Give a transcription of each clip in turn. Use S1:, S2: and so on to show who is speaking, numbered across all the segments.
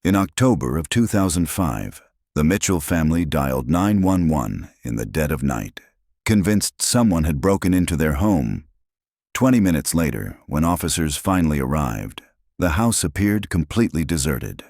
S1: In October of 2005, the Mitchell family dialed 911 in the dead of night, convinced someone had broken into their home. 20 minutes later, when officers finally arrived, the house appeared completely deserted.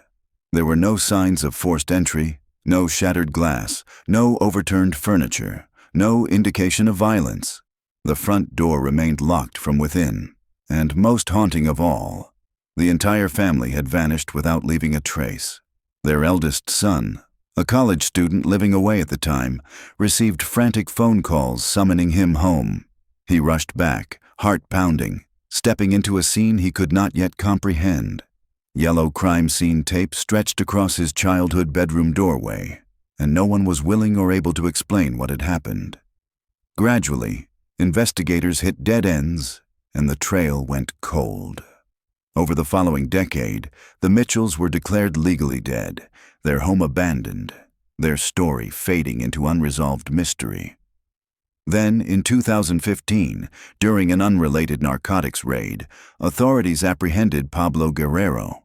S1: There were no signs of forced entry, no shattered glass, no overturned furniture, no indication of violence. The front door remained locked from within, and most haunting of all, the entire family had vanished without leaving a trace. Their eldest son, a college student living away at the time, received frantic phone calls summoning him home. He rushed back, heart pounding, stepping into a scene he could not yet comprehend. Yellow crime scene tape stretched across his childhood bedroom doorway, and no one was willing or able to explain what had happened. Gradually, investigators hit dead ends, and the trail went cold. Over the following decade, the Mitchells were declared legally dead, their home abandoned, their story fading into unresolved mystery. Then, in 2015, during an unrelated narcotics raid, authorities apprehended Pablo Guerrero.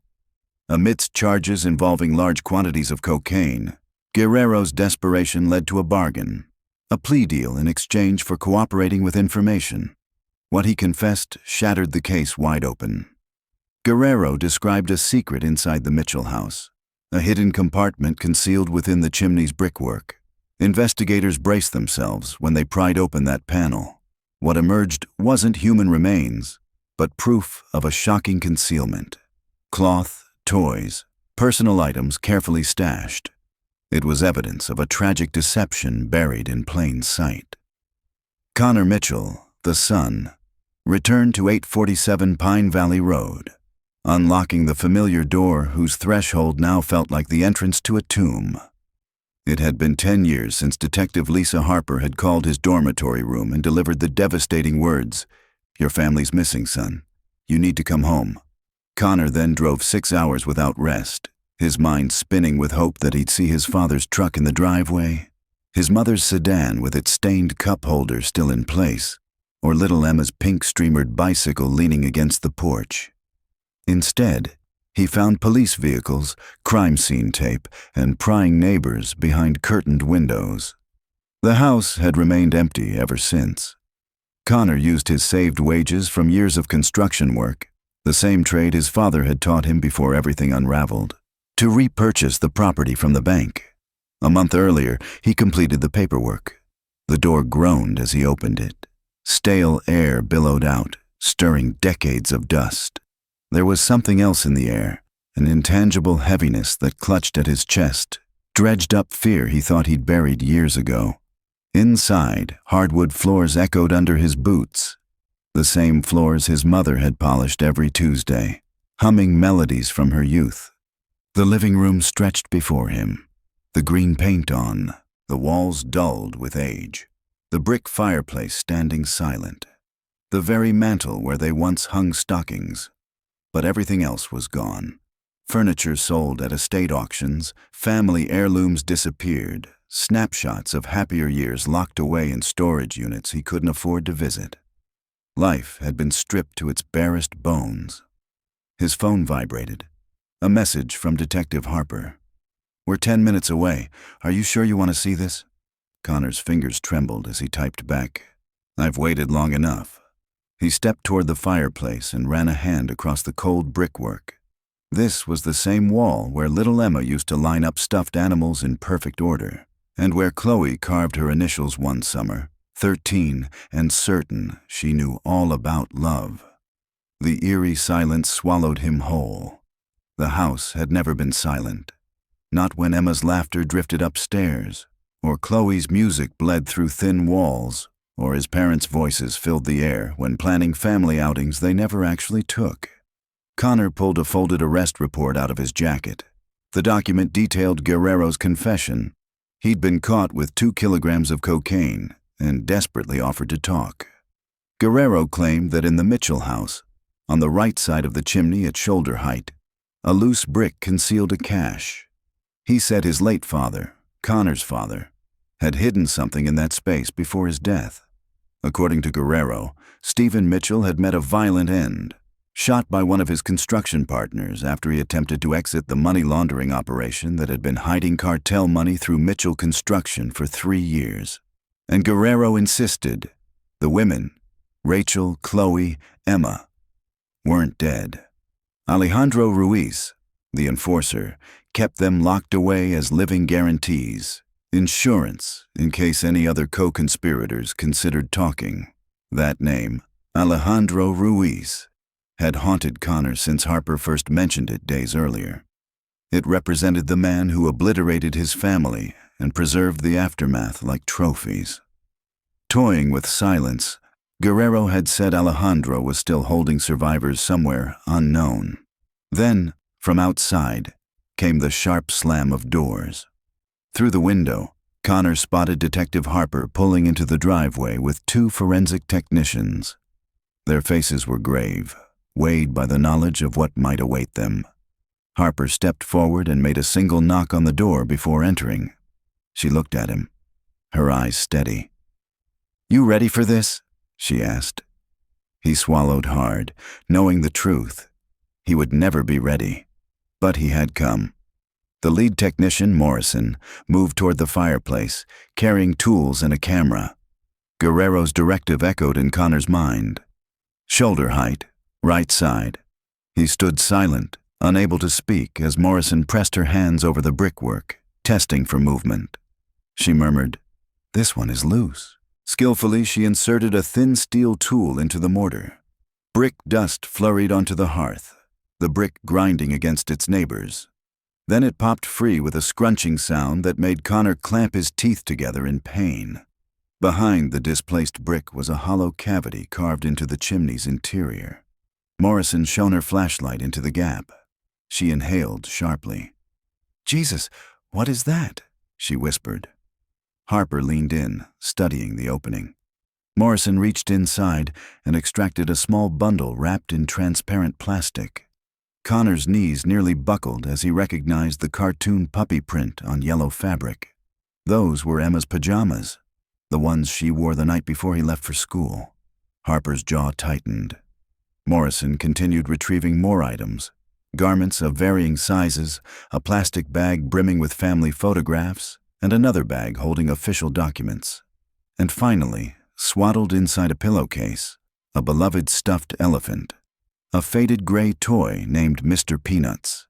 S1: Amidst charges involving large quantities of cocaine, Guerrero's desperation led to a bargain, a plea deal in exchange for cooperating with information. What he confessed shattered the case wide open. Guerrero described a secret inside the Mitchell house, a hidden compartment concealed within the chimney's brickwork. Investigators braced themselves when they pried open that panel. What emerged wasn't human remains, but proof of a shocking concealment. Cloth, toys, personal items carefully stashed. It was evidence of a tragic deception buried in plain sight. Connor Mitchell, the son, returned to 847 Pine Valley Road, unlocking the familiar door whose threshold now felt like the entrance to a tomb. It had been 10 years since Detective Lisa Harper had called his dormitory room and delivered the devastating words, "Your family's missing, son. You need to come home." Connor then drove 6 hours without rest, his mind spinning with hope that he'd see his father's truck in the driveway, his mother's sedan with its stained cup holder still in place, or little Emma's pink-streamered bicycle leaning against the porch. Instead, he found police vehicles, crime scene tape, and prying neighbors behind curtained windows. The house had remained empty ever since. Connor used his saved wages from years of construction work, the same trade his father had taught him before everything unraveled, to repurchase the property from the bank. A month earlier, he completed the paperwork. The door groaned as he opened it. Stale air billowed out, stirring decades of dust. There was something else in the air, an intangible heaviness that clutched at his chest, dredged up fear he thought he'd buried years ago. Inside, hardwood floors echoed under his boots, the same floors his mother had polished every Tuesday, humming melodies from her youth. The living room stretched before him, the green paint on, the walls dulled with age, the brick fireplace standing silent, the very mantel where they once hung stockings. But everything else was gone. Furniture sold at estate auctions, family heirlooms disappeared, snapshots of happier years locked away in storage units he couldn't afford to visit. Life had been stripped to its barest bones. His phone vibrated. A message from Detective Harper. "We're 10 minutes away. Are you sure you want to see this?" Connor's fingers trembled as he typed back, "I've waited long enough." He stepped toward the fireplace and ran a hand across the cold brickwork. This was the same wall where little Emma used to line up stuffed animals in perfect order, and where Chloe carved her initials one summer, 13 and certain she knew all about love. The eerie silence swallowed him whole. The house had never been silent, not when Emma's laughter drifted upstairs, or Chloe's music bled through thin walls, or his parents' voices filled the air when planning family outings they never actually took. Connor pulled a folded arrest report out of his jacket. The document detailed Guerrero's confession. He'd been caught with 2 kilograms of cocaine and desperately offered to talk. Guerrero claimed that in the Mitchell house, on the right side of the chimney at shoulder height, a loose brick concealed a cache. He said his late father, Connor's father, had hidden something in that space before his death. According to Guerrero, Stephen Mitchell had met a violent end, shot by one of his construction partners after he attempted to exit the money laundering operation that had been hiding cartel money through Mitchell Construction for 3 years. And Guerrero insisted the women, Rachel, Chloe, Emma, weren't dead. Alejandro Ruiz, the enforcer, kept them locked away as living guarantees, insurance in case any other co-conspirators considered talking. That name, Alejandro Ruiz, had haunted Connor since Harper first mentioned it days earlier. It represented the man who obliterated his family and preserved the aftermath like trophies. Toying with silence, Guerrero had said Alejandro was still holding survivors somewhere unknown. Then, from outside, came the sharp slam of doors. Through the window, Connor spotted Detective Harper pulling into the driveway with 2 forensic technicians. Their faces were grave, weighed by the knowledge of what might await them. Harper stepped forward and made a single knock on the door before entering. She looked at him, her eyes steady. "You ready for this?" she asked. He swallowed hard, knowing the truth. He would never be ready. But he had come. The lead technician, Morrison, moved toward the fireplace, carrying tools and a camera. Guerrero's directive echoed in Connor's mind. Shoulder height, right side. He stood silent, unable to speak as Morrison pressed her hands over the brickwork, testing for movement. She murmured, "This one is loose." Skillfully, she inserted a thin steel tool into the mortar. Brick dust flurried onto the hearth, the brick grinding against its neighbors. Then it popped free with a scrunching sound that made Connor clamp his teeth together in pain. Behind the displaced brick was a hollow cavity carved into the chimney's interior. Morrison shone her flashlight into the gap. She inhaled sharply. "Jesus, what is that?" she whispered. Harper leaned in, studying the opening. Morrison reached inside and extracted a small bundle wrapped in transparent plastic. Connor's knees nearly buckled as he recognized the cartoon puppy print on yellow fabric. Those were Emma's pajamas, the ones she wore the night before he left for school. Harper's jaw tightened. Morrison continued retrieving more items, garments of varying sizes, a plastic bag brimming with family photographs, and another bag holding official documents. And finally, swaddled inside a pillowcase, a beloved stuffed elephant, a faded gray toy named Mr. Peanuts,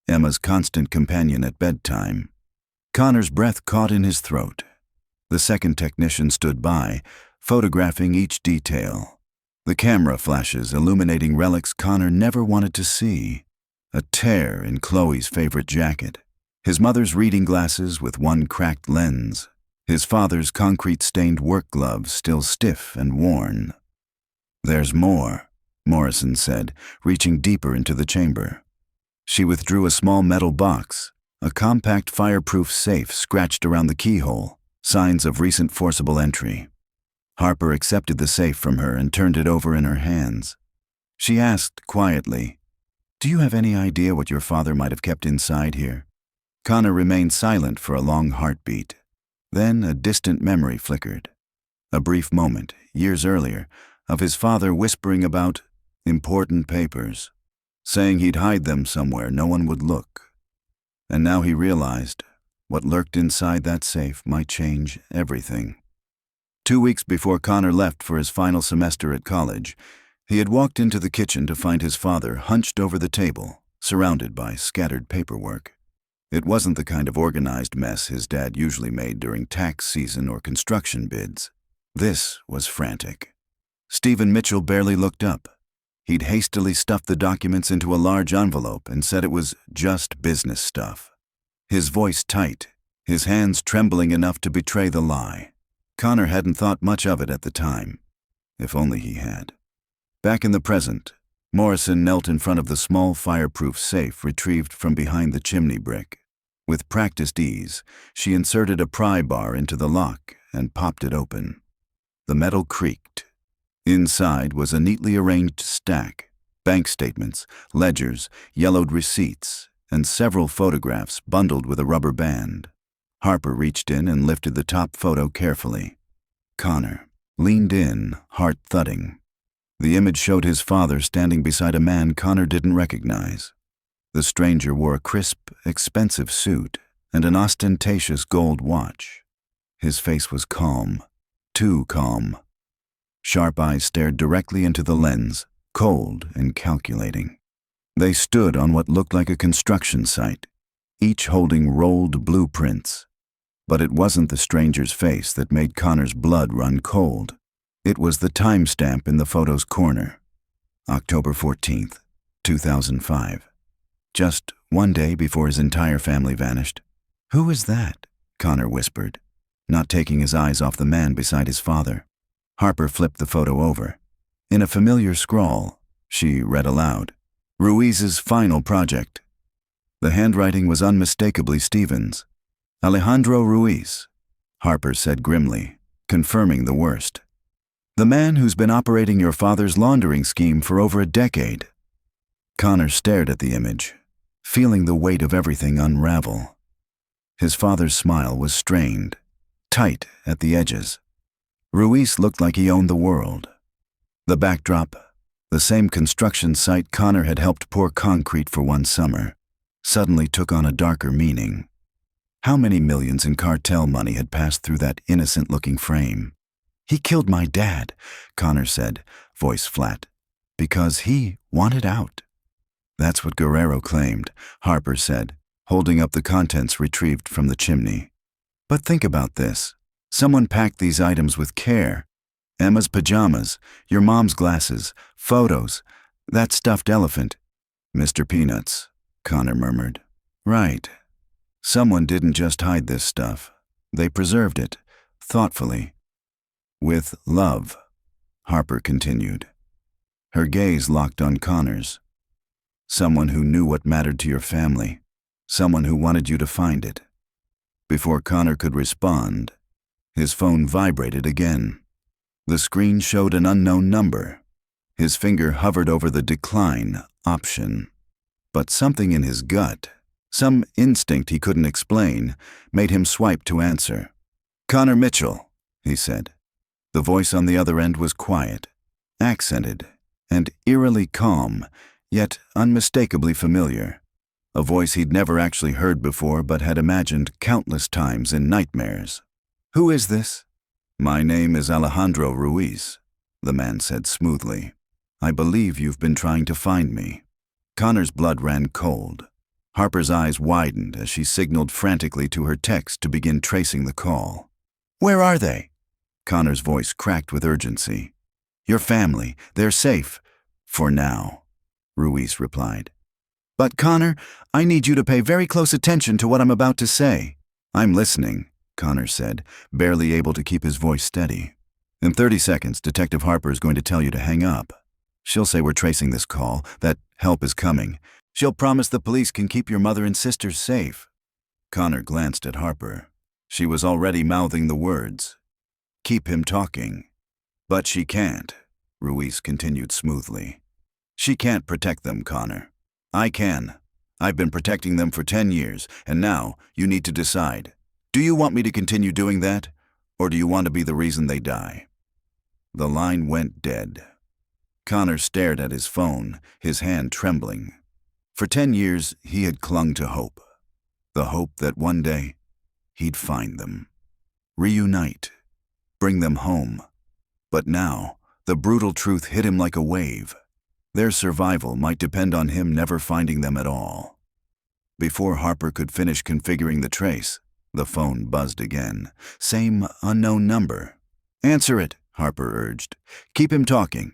S1: Emma's constant companion at bedtime. Connor's breath caught in his throat. The second technician stood by, photographing each detail. The camera flashes illuminating relics Connor never wanted to see. A tear in Chloe's favorite jacket, his mother's reading glasses with one cracked lens, his father's concrete-stained work gloves still stiff and worn. "There's more," Morrison said, reaching deeper into the chamber. She withdrew a small metal box, a compact fireproof safe scratched around the keyhole, signs of recent forcible entry. Harper accepted the safe from her and turned it over in her hands. She asked quietly, "Do you have any idea what your father might have kept inside here?" Connor remained silent for a long heartbeat. Then a distant memory flickered. A brief moment, years earlier, of his father whispering about important papers, saying he'd hide them somewhere no one would look. And now he realized what lurked inside that safe might change everything. 2 weeks before Connor left for his final semester at college, he had walked into the kitchen to find his father hunched over the table, surrounded by scattered paperwork. It wasn't the kind of organized mess his dad usually made during tax season or construction bids. This was frantic. Stephen Mitchell barely looked up. He'd hastily stuffed the documents into a large envelope and said it was just business stuff. His voice tight, his hands trembling enough to betray the lie. Connor hadn't thought much of it at the time. If only he had. Back in the present, Morrison knelt in front of the small fireproof safe retrieved from behind the chimney brick. With practiced ease, she inserted a pry bar into the lock and popped it open. The metal creaked. Inside was a neatly arranged stack, bank statements, ledgers, yellowed receipts, and several photographs bundled with a rubber band. Harper reached in and lifted the top photo carefully. Connor leaned in, heart thudding. The image showed his father standing beside a man Connor didn't recognize. The stranger wore a crisp, expensive suit and an ostentatious gold watch. His face was calm, too calm. Sharp eyes stared directly into the lens, cold and calculating. They stood on what looked like a construction site, each holding rolled blueprints. But it wasn't the stranger's face that made Connor's blood run cold. It was the timestamp in the photo's corner. October 14th, 2005. Just one day before his entire family vanished. "Who is that?" Connor whispered, not taking his eyes off the man beside his father. Harper flipped the photo over. In a familiar scrawl, she read aloud, "Ruiz's final project." The handwriting was unmistakably Stephen's. "Alejandro Ruiz," Harper said grimly, confirming the worst. "The man who's been operating your father's laundering scheme for over a decade." Connor stared at the image, feeling the weight of everything unravel. His father's smile was strained, tight at the edges. Ruiz looked like he owned the world. The backdrop, the same construction site Connor had helped pour concrete for one summer, suddenly took on a darker meaning. How many millions in cartel money had passed through that innocent-looking frame? "He killed my dad," Connor said, voice flat, "because he wanted out." "That's what Guerrero claimed," Harper said, holding up the contents retrieved from the chimney. "But think about this. Someone packed these items with care. Emma's pajamas, your mom's glasses, photos, that stuffed elephant." "Mr. Peanuts," Connor murmured. "Right. Someone didn't just hide this stuff. They preserved it, thoughtfully. With love," Harper continued. Her gaze locked on Connor's. "Someone who knew what mattered to your family. Someone who wanted you to find it." Before Connor could respond, his phone vibrated again. The screen showed an unknown number. His finger hovered over the decline option. But something in his gut, some instinct he couldn't explain, made him swipe to answer. "Connor Mitchell," he said. The voice on the other end was quiet, accented, and eerily calm, yet unmistakably familiar. A voice he'd never actually heard before but had imagined countless times in nightmares. "Who is this?" "My name is Alejandro Ruiz," the man said smoothly. "I believe you've been trying to find me." Connor's blood ran cold. Harper's eyes widened as she signaled frantically to her text to begin tracing the call. "Where are they?" Connor's voice cracked with urgency. "Your family, they're safe. For now," Ruiz replied. "But Connor, I need you to pay very close attention to what I'm about to say." "I'm listening," Connor said, barely able to keep his voice steady. "In 30 seconds, Detective Harper is going to tell you to hang up. She'll say we're tracing this call, that help is coming. She'll promise the police can keep your mother and sisters safe." Connor glanced at Harper. She was already mouthing the words. "Keep him talking." "But she can't," Ruiz continued smoothly. "She can't protect them, Connor. I can. I've been protecting them for 10 years, and now you need to decide. Do you want me to continue doing that, or do you want to be the reason they die?" The line went dead. Connor stared at his phone, his hand trembling. For 10 years, he had clung to hope. The hope that one day, he'd find them. Reunite. Bring them home. But now, the brutal truth hit him like a wave. Their survival might depend on him never finding them at all. Before Harper could finish configuring the trace, the phone buzzed again. Same unknown number. "Answer it," Harper urged. "Keep him talking."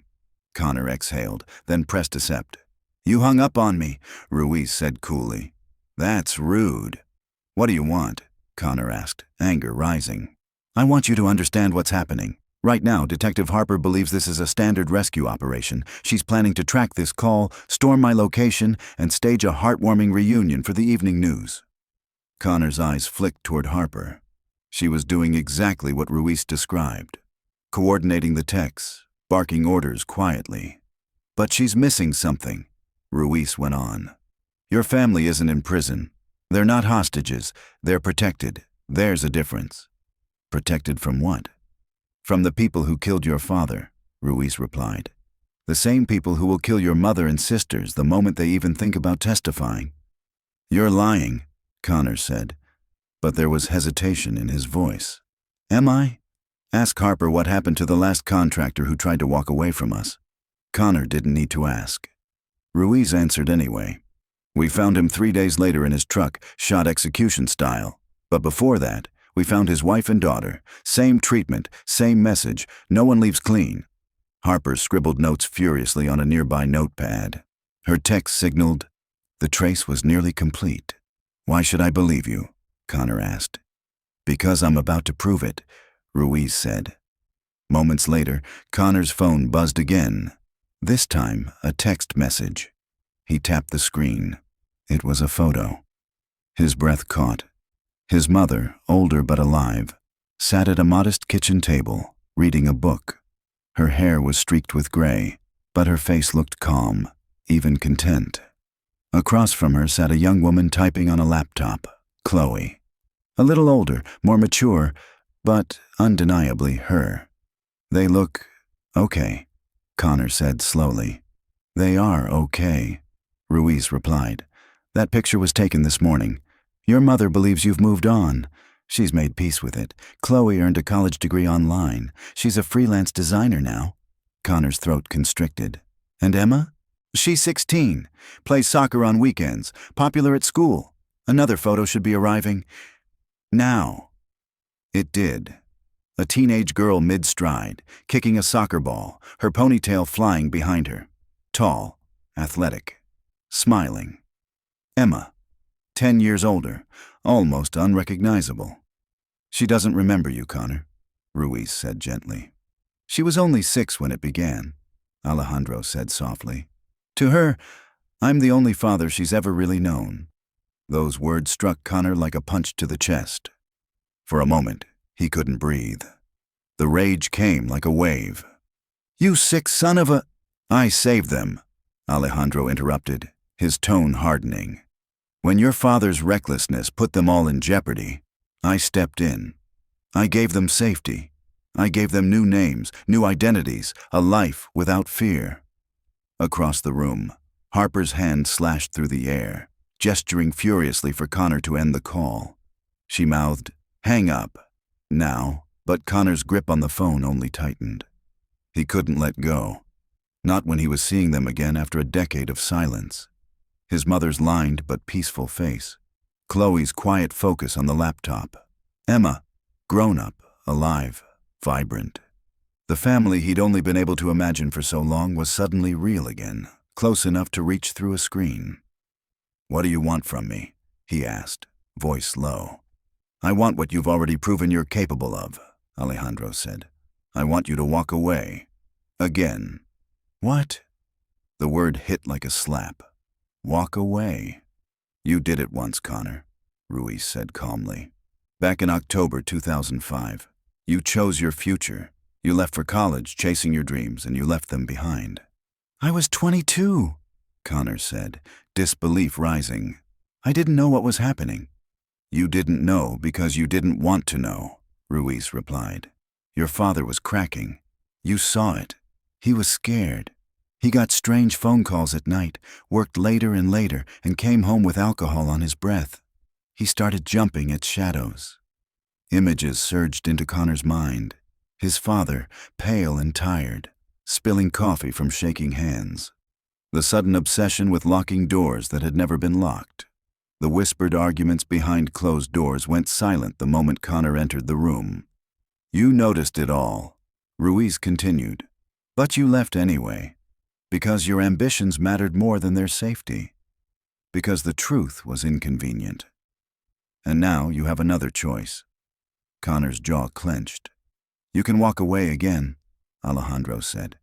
S1: Connor exhaled, then pressed accept. "You hung up on me," Ruiz said coolly. "That's rude." "What do you want?" Connor asked, anger rising. "I want you to understand what's happening. Right now, Detective Harper believes this is a standard rescue operation. She's planning to track this call, storm my location, and stage a heartwarming reunion for the evening news." Connor's eyes flicked toward Harper. She was doing exactly what Ruiz described, coordinating the texts, barking orders quietly. "But she's missing something," Ruiz went on. "Your family isn't in prison. They're not hostages. They're protected. There's a difference." "Protected from what?" "From the people who killed your father," Ruiz replied. The same people who will kill your mother and sisters the moment they even think about testifying. You're lying, Connor said, but there was hesitation in his voice. Am I? Ask Harper what happened to the last contractor who tried to walk away from us. Connor didn't need to ask. Ruiz answered anyway. We found him 3 days later in his truck, shot execution style. But before that, we found his wife and daughter. Same treatment, same message, no one leaves clean. Harper scribbled notes furiously on a nearby notepad. Her text signaled, the trace was nearly complete. Why should I believe you? Connor asked. Because I'm about to prove it, Ruiz said. Moments later, Connor's phone buzzed again. This time, a text message. He tapped the screen. It was a photo. His breath caught. His mother, older but alive, sat at a modest kitchen table, reading a book. Her hair was streaked with gray, but her face looked calm, even content. Across from her sat a young woman typing on a laptop, Chloe. A little older, more mature, but undeniably her. They look okay, Connor said slowly. They are okay, Ruiz replied. That picture was taken this morning. Your mother believes you've moved on. She's made peace with it. Chloe earned a college degree online. She's a freelance designer now. Connor's throat constricted. And Emma? She's 16, plays soccer on weekends, popular at school. Another photo should be arriving now. It did. A teenage girl mid-stride, kicking a soccer ball, her ponytail flying behind her. Tall, athletic, smiling. Emma, 10 years older, almost unrecognizable. She doesn't remember you, Connor, Ruiz said gently. She was only 6 when it began, Alejandro said softly. To her, I'm the only father she's ever really known. Those words struck Connor like a punch to the chest. For a moment, he couldn't breathe. The rage came like a wave. You sick son of a... I saved them, Alejandro interrupted, his tone hardening. When your father's recklessness put them all in jeopardy, I stepped in. I gave them safety. I gave them new names, new identities, a life without fear. Across the room, Harper's hand slashed through the air, gesturing furiously for Connor to end the call. She mouthed, hang up, now, but Connor's grip on the phone only tightened. He couldn't let go, not when he was seeing them again after a decade of silence. His mother's lined but peaceful face, Chloe's quiet focus on the laptop, Emma, grown up, alive, vibrant. The family he'd only been able to imagine for so long was suddenly real again, close enough to reach through a screen. What do you want from me? He asked, voice low. I want what you've already proven you're capable of, Alejandro said. I want you to walk away. Again. What? The word hit like a slap. Walk away. You did it once, Connor, Ruiz said calmly. Back in October 2005, you chose your future. You left for college, chasing your dreams, and you left them behind. I was 22, Connor said, disbelief rising. I didn't know what was happening. You didn't know because you didn't want to know, Ruiz replied. Your father was cracking. You saw it. He was scared. He got strange phone calls at night, worked later and later, and came home with alcohol on his breath. He started jumping at shadows. Images surged into Connor's mind. His father, pale and tired, spilling coffee from shaking hands. The sudden obsession with locking doors that had never been locked. The whispered arguments behind closed doors went silent the moment Connor entered the room. You noticed it all, Ruiz continued. But you left anyway, because your ambitions mattered more than their safety. Because the truth was inconvenient. And now you have another choice. Connor's jaw clenched. You can walk away again, Alejandro said.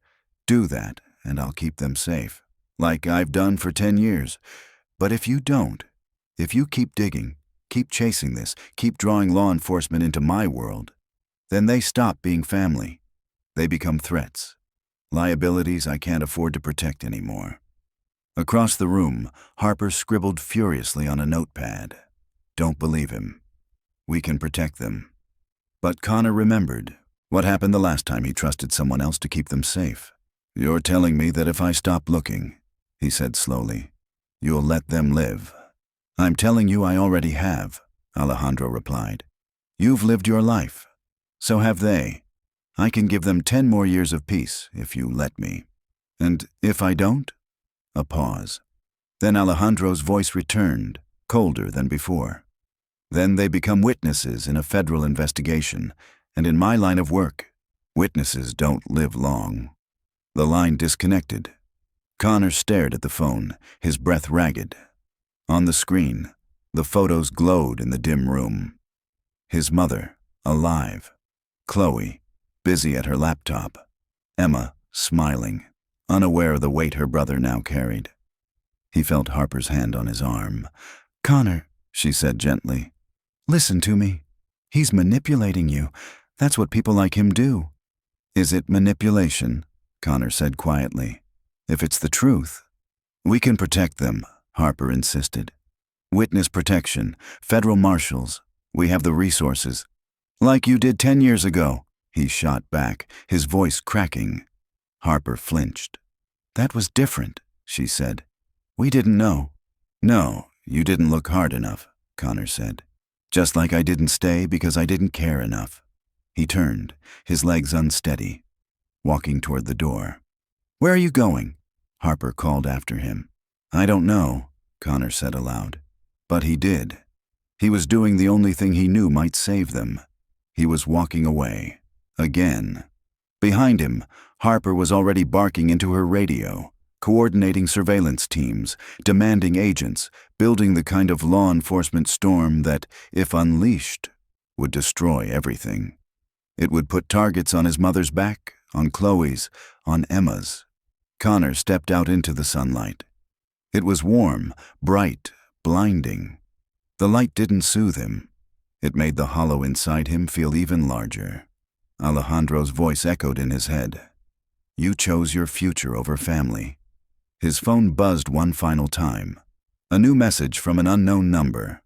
S1: Do that, and I'll keep them safe, like I've done for 10 years. But if you don't, if you keep digging, keep chasing this, keep drawing law enforcement into my world, then they stop being family. They become threats, liabilities I can't afford to protect anymore. Across the room, Harper scribbled furiously on a notepad. Don't believe him. We can protect them. But Connor remembered what happened the last time he trusted someone else to keep them safe. You're telling me that if I stop looking, he said slowly, you'll let them live. I'm telling you I already have, Alejandro replied. You've lived your life. So have they. I can give them 10 more years of peace if you let me. And if I don't? A pause. Then Alejandro's voice returned, colder than before. Then they become witnesses in a federal investigation, and in my line of work, witnesses don't live long. The line disconnected. Connor stared at the phone, his breath ragged. On the screen, the photos glowed in the dim room. His mother, alive. Chloe, busy at her laptop. Emma, smiling, unaware of the weight her brother now carried. He felt Harper's hand on his arm. Connor, she said gently, listen to me. He's manipulating you. That's what people like him do. Is it manipulation? Connor said quietly. If it's the truth, we can protect them, Harper insisted. Witness protection, federal marshals, we have the resources. Like you did 10 years ago, he shot back, his voice cracking. Harper flinched. That was different, she said. We didn't know. No, you didn't look hard enough, Connor said. Just like I didn't stay because I didn't care enough. He turned, his legs unsteady, walking toward the door. Where are you going? Harper called after him. I don't know, Connor said aloud. But he did. He was doing the only thing he knew might save them. He was walking away. Again. Behind him, Harper was already barking into her radio, coordinating surveillance teams, demanding agents, building the kind of law enforcement storm that, if unleashed, would destroy everything. It would put targets on his mother's back, on Chloe's, on Emma's. Connor stepped out into the sunlight. It was warm, bright, blinding. The light didn't soothe him. It made the hollow inside him feel even larger. Alejandro's voice echoed in his head. You chose your future over family. His phone buzzed one final time. A new message from an unknown number.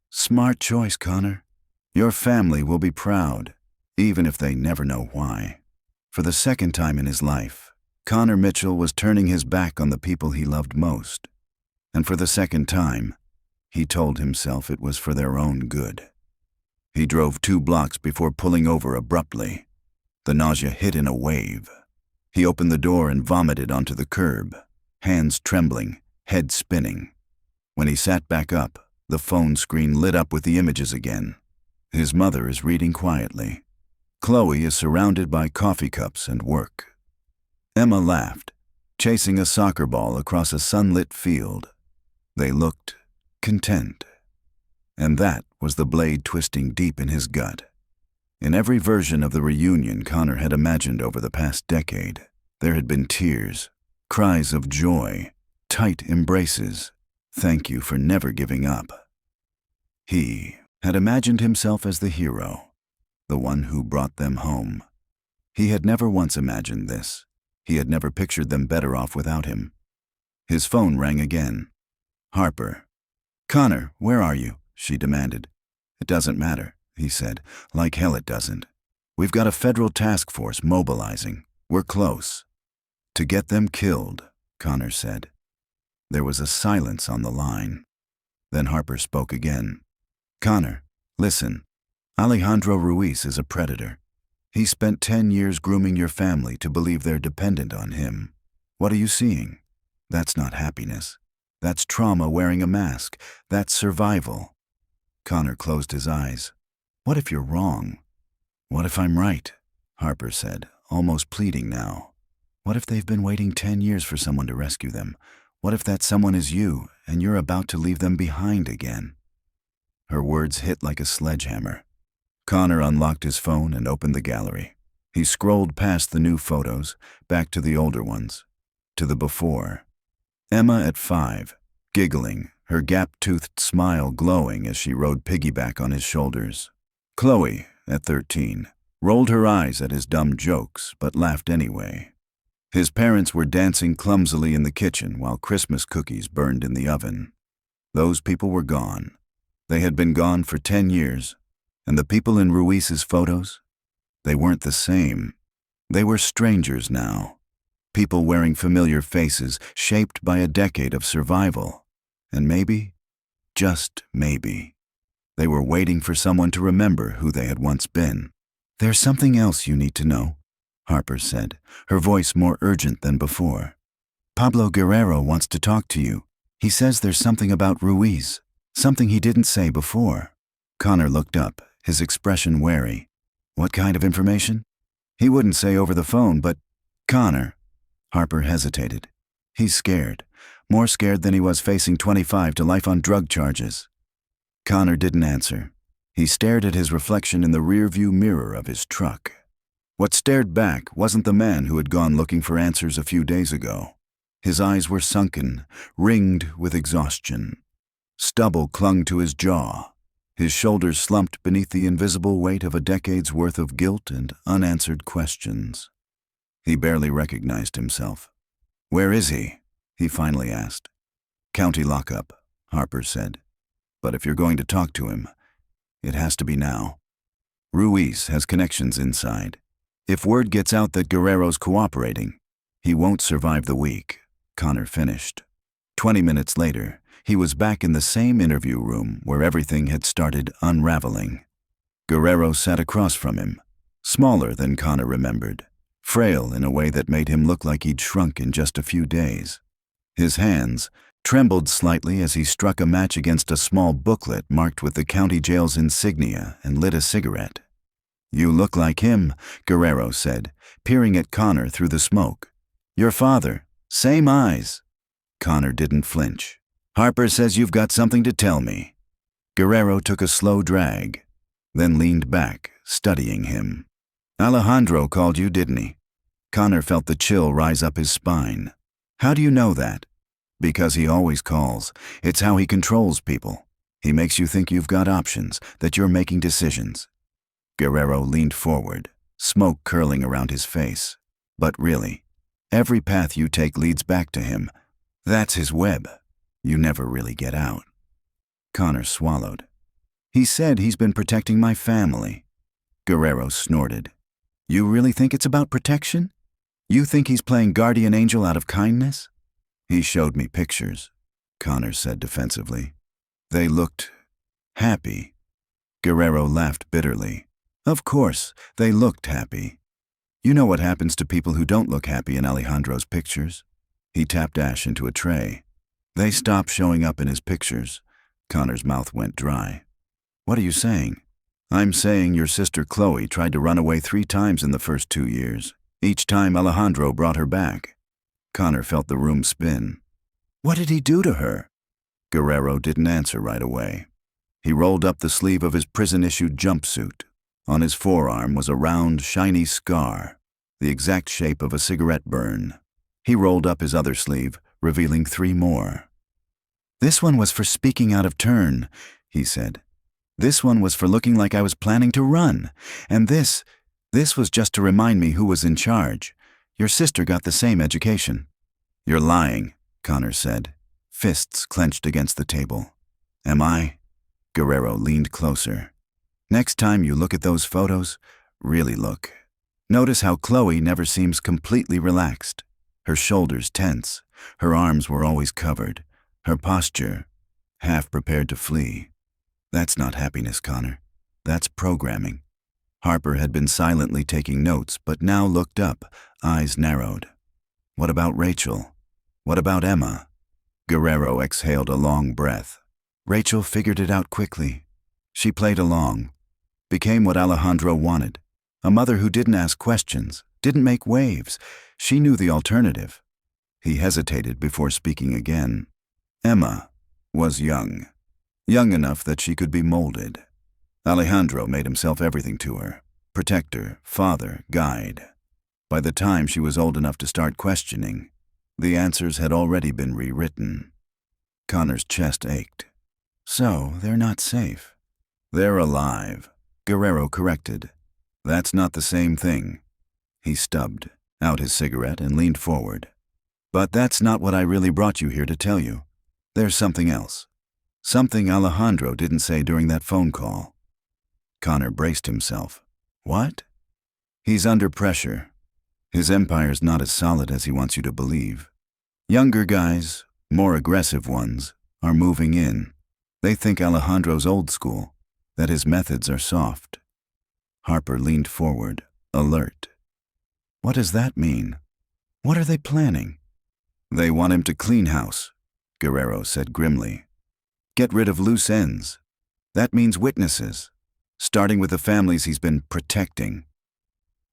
S1: Smart choice, Connor. Your family will be proud, even if they never know why. For the second time in his life, Connor Mitchell was turning his back on the people he loved most. And for the second time, he told himself it was for their own good. He drove 2 blocks before pulling over abruptly. The nausea hit in a wave. He opened the door and vomited onto the curb, hands trembling, head spinning. When he sat back up, the phone screen lit up with the images again. His mother is reading quietly. Chloe is surrounded by coffee cups and work. Emma laughed, chasing a soccer ball across a sunlit field. They looked content. And that was the blade twisting deep in his gut. In every version of the reunion Connor had imagined over the past decade, there had been tears, cries of joy, tight embraces, thank you for never giving up. He had imagined himself as the hero, the one who brought them home. He had never once imagined this. He had never pictured them better off without him. His phone rang again. Harper. Connor, where are you? She demanded. It doesn't matter, he said. Like hell it doesn't. We've got a federal task force mobilizing. We're close. To get them killed, Connor said. There was a silence on the line. Then Harper spoke again. Connor, listen. Alejandro Ruiz is a predator. He spent 10 years grooming your family to believe they're dependent on him. What are you seeing? That's not happiness. That's trauma wearing a mask. That's survival. Connor closed his eyes. What if you're wrong? What if I'm right? Harper said, almost pleading now. What if they've been waiting 10 years for someone to rescue them? What if that someone is you, and you're about to leave them behind again? Her words hit like a sledgehammer. Connor unlocked his phone and opened the gallery. He scrolled past the new photos, back to the older ones, to the before. Emma at 5, giggling, her gap-toothed smile glowing as she rode piggyback on his shoulders. Chloe, at 13, rolled her eyes at his dumb jokes, but laughed anyway. His parents were dancing clumsily in the kitchen while Christmas cookies burned in the oven. Those people were gone. They had been gone for 10 years, and the people in Ruiz's photos, they weren't the same. They were strangers now. People wearing familiar faces shaped by a decade of survival. And maybe, just maybe, they were waiting for someone to remember who they had once been. "There's something else you need to know," Harper said, her voice more urgent than before. "Pablo Guerrero wants to talk to you. He says there's something about Ruiz, something he didn't say before." Connor looked up, his expression wary. "What kind of information?" "He wouldn't say over the phone, but—" "Connor." Harper hesitated. "He's scared. More scared than he was facing 25 to life on drug charges." Connor didn't answer. He stared at his reflection in the rearview mirror of his truck. What stared back wasn't the man who had gone looking for answers a few days ago. His eyes were sunken, ringed with exhaustion. Stubble clung to his jaw. His shoulders slumped beneath the invisible weight of a decade's worth of guilt and unanswered questions. He barely recognized himself. "Where is he?" he finally asked. "County lockup," Harper said. "But if you're going to talk to him, it has to be now. Ruiz has connections inside. If word gets out that Guerrero's cooperating, he won't survive the week," Connor finished. 20 minutes later, he was back in the same interview room where everything had started unraveling. Guerrero sat across from him, smaller than Connor remembered, frail in a way that made him look like he'd shrunk in just a few days. His hands trembled slightly as he struck a match against a small booklet marked with the county jail's insignia and lit a cigarette. "You look like him," Guerrero said, peering at Connor through the smoke. "Your father. Same eyes." Connor didn't flinch. "Harper says you've got something to tell me." Guerrero took a slow drag, then leaned back, studying him. "Alejandro called you, didn't he?" Connor felt the chill rise up his spine. "How do you know that?" "Because he always calls. It's how he controls people. He makes you think you've got options, that you're making decisions." Guerrero leaned forward, smoke curling around his face. "But really, every path you take leads back to him. That's his web. You never really get out." Connor swallowed. "He said he's been protecting my family." Guerrero snorted. "You really think it's about protection? You think he's playing guardian angel out of kindness?" "He showed me pictures," Connor said defensively. "They looked happy." Guerrero laughed bitterly. "Of course, they looked happy. You know what happens to people who don't look happy in Alejandro's pictures?" He tapped ash into a tray. "They stop showing up in his pictures." Connor's mouth went dry. "What are you saying?" "I'm saying your sister Chloe tried to run away 3 times in the first 2 years. Each time Alejandro brought her back." Connor felt the room spin. "What did he do to her?" Guerrero didn't answer right away. He rolled up the sleeve of his prison-issued jumpsuit. On his forearm was a round, shiny scar, the exact shape of a cigarette burn. He rolled up his other sleeve, revealing 3 more. "This one was for speaking out of turn," he said. "This one was for looking like I was planning to run. And this was just to remind me who was in charge. Your sister got the same education." "You're lying," Connor said, fists clenched against the table. "Am I?" Guerrero leaned closer. "Next time you look at those photos, really look. Notice how Chloe never seems completely relaxed. Her shoulders tense, her arms were always covered, her posture half prepared to flee. That's not happiness, Connor. That's programming." Harper had been silently taking notes, but now looked up, eyes narrowed. "What about Rachel? What about Emma?" Guerrero exhaled a long breath. "Rachel figured it out quickly. She played along, became what Alejandro wanted. A mother who didn't ask questions, didn't make waves. She knew the alternative." He hesitated before speaking again. "Emma was young. Young enough that she could be molded. Alejandro made himself everything to her. Protector, father, guide. By the time she was old enough to start questioning, the answers had already been rewritten." Connor's chest ached. "So, they're not safe." "They're alive," Guerrero corrected. "That's not the same thing." He stubbed out his cigarette and leaned forward. "But that's not what I really brought you here to tell you. There's something else. Something Alejandro didn't say during that phone call." Connor braced himself. "What?" "He's under pressure. His empire's not as solid as he wants you to believe. Younger guys, more aggressive ones, are moving in. They think Alejandro's old school, that his methods are soft. Harper leaned forward, alert. What does that mean? What are they planning? They want him to clean house, Guerrero said grimly. Get rid of loose ends. That means witnesses, starting with the families he's been protecting.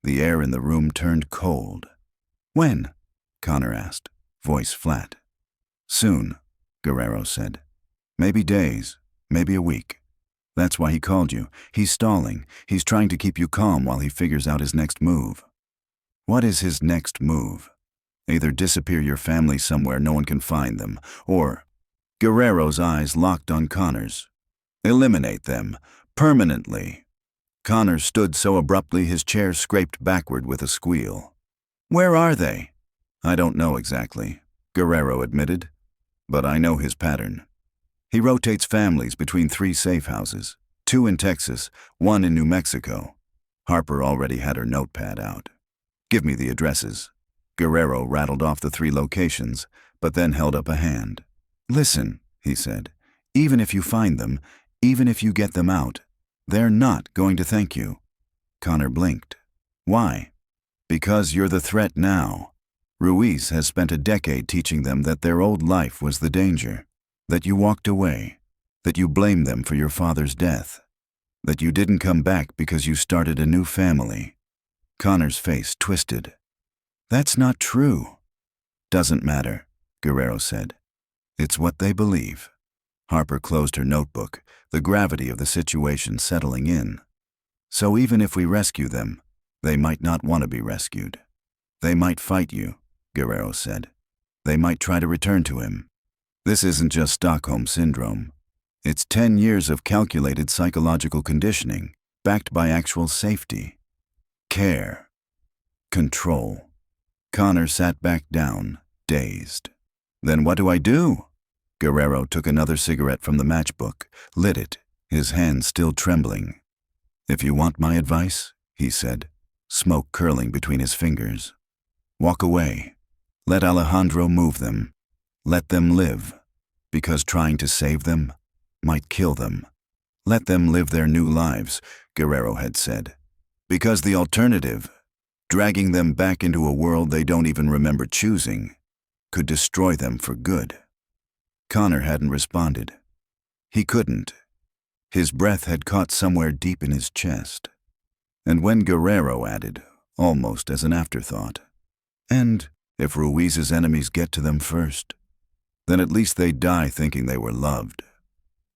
S1: The air in the room turned cold. When? Connor asked, voice flat. Soon, Guerrero said. Maybe days, maybe a week. That's why he called you. He's stalling. He's trying to keep you calm while he figures out his next move. What is his next move? Either disappear your family somewhere no one can find them, or... Guerrero's eyes locked on Connor's. Eliminate them, permanently. Connor stood so abruptly his chair scraped backward with a squeal. Where are they? I don't know exactly, Guerrero admitted, but I know his pattern. He rotates families between 3 safe houses, 2 in Texas, 1 in New Mexico. Harper already had her notepad out. Give me the addresses. Guerrero rattled off the 3 locations, but then held up a hand. Listen, he said, even if you find them, even if you get them out, they're not going to thank you. Connor blinked. Why? Because you're the threat now. Ruiz has spent a decade teaching them that their old life was the danger, that you walked away, that you blamed them for your father's death, that you didn't come back because you started a new family. Connor's face twisted. That's not true. Doesn't matter, Guerrero said. It's what they believe. Harper closed her notebook, the gravity of the situation settling in. So even if we rescue them, they might not want to be rescued. They might fight you, Guerrero said. They might try to return to him. This isn't just Stockholm Syndrome. It's 10 years of calculated psychological conditioning, backed by actual safety. Care. Control. Connor sat back down, dazed. Then what do I do? Guerrero took another cigarette from the matchbook, lit it, his hand still trembling. If you want my advice, he said, smoke curling between his fingers. Walk away. Let Alejandro move them. Let them live, because trying to save them might kill them. Let them live their new lives, Guerrero had said, because the alternative, dragging them back into a world they don't even remember choosing, could destroy them for good. Connor hadn't responded. He couldn't. His breath had caught somewhere deep in his chest. And when Guerrero added, almost as an afterthought, and if Ruiz's enemies get to them first, then at least they die thinking they were loved.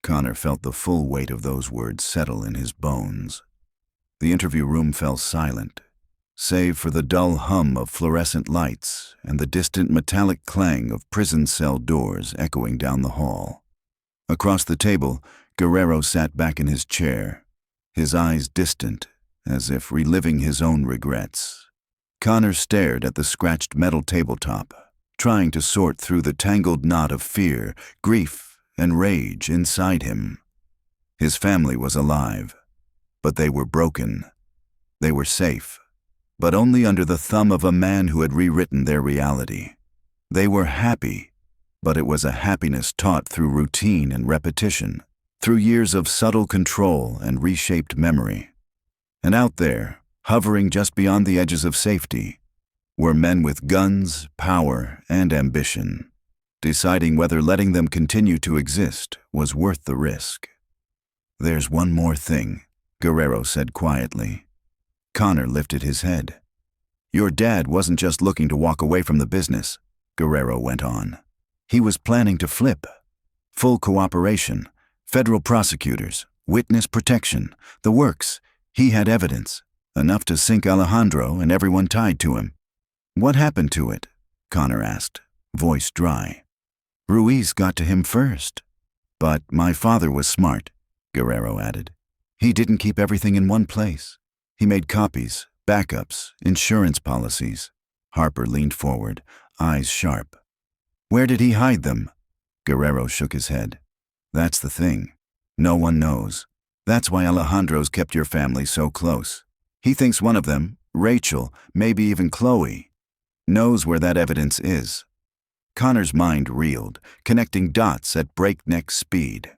S1: Connor felt the full weight of those words settle in his bones. The interview room fell silent, save for the dull hum of fluorescent lights and the distant metallic clang of prison cell doors echoing down the hall. Across the table, Guerrero sat back in his chair, his eyes distant, as if reliving his own regrets. Connor stared at the scratched metal tabletop, trying to sort through the tangled knot of fear, grief, and rage inside him. His family was alive, but they were broken. They were safe, but only under the thumb of a man who had rewritten their reality. They were happy, but it was a happiness taught through routine and repetition, through years of subtle control and reshaped memory. And out there, hovering just beyond the edges of safety, were men with guns, power, and ambition, deciding whether letting them continue to exist was worth the risk. There's one more thing, Guerrero said quietly. Connor lifted his head. Your dad wasn't just looking to walk away from the business, Guerrero went on. He was planning to flip. Full cooperation, federal prosecutors, witness protection, the works. He had evidence, enough to sink Alejandro and everyone tied to him. What happened to it? Connor asked, voice dry. Ruiz got to him first. But my father was smart, Guerrero added. He didn't keep everything in one place. He made copies, backups, insurance policies. Harper leaned forward, eyes sharp. Where did he hide them? Guerrero shook his head. That's the thing. No one knows. That's why Alejandro's kept your family so close. He thinks one of them, Rachel, maybe even Chloe, knows where that evidence is. Connor's mind reeled, connecting dots at breakneck speed.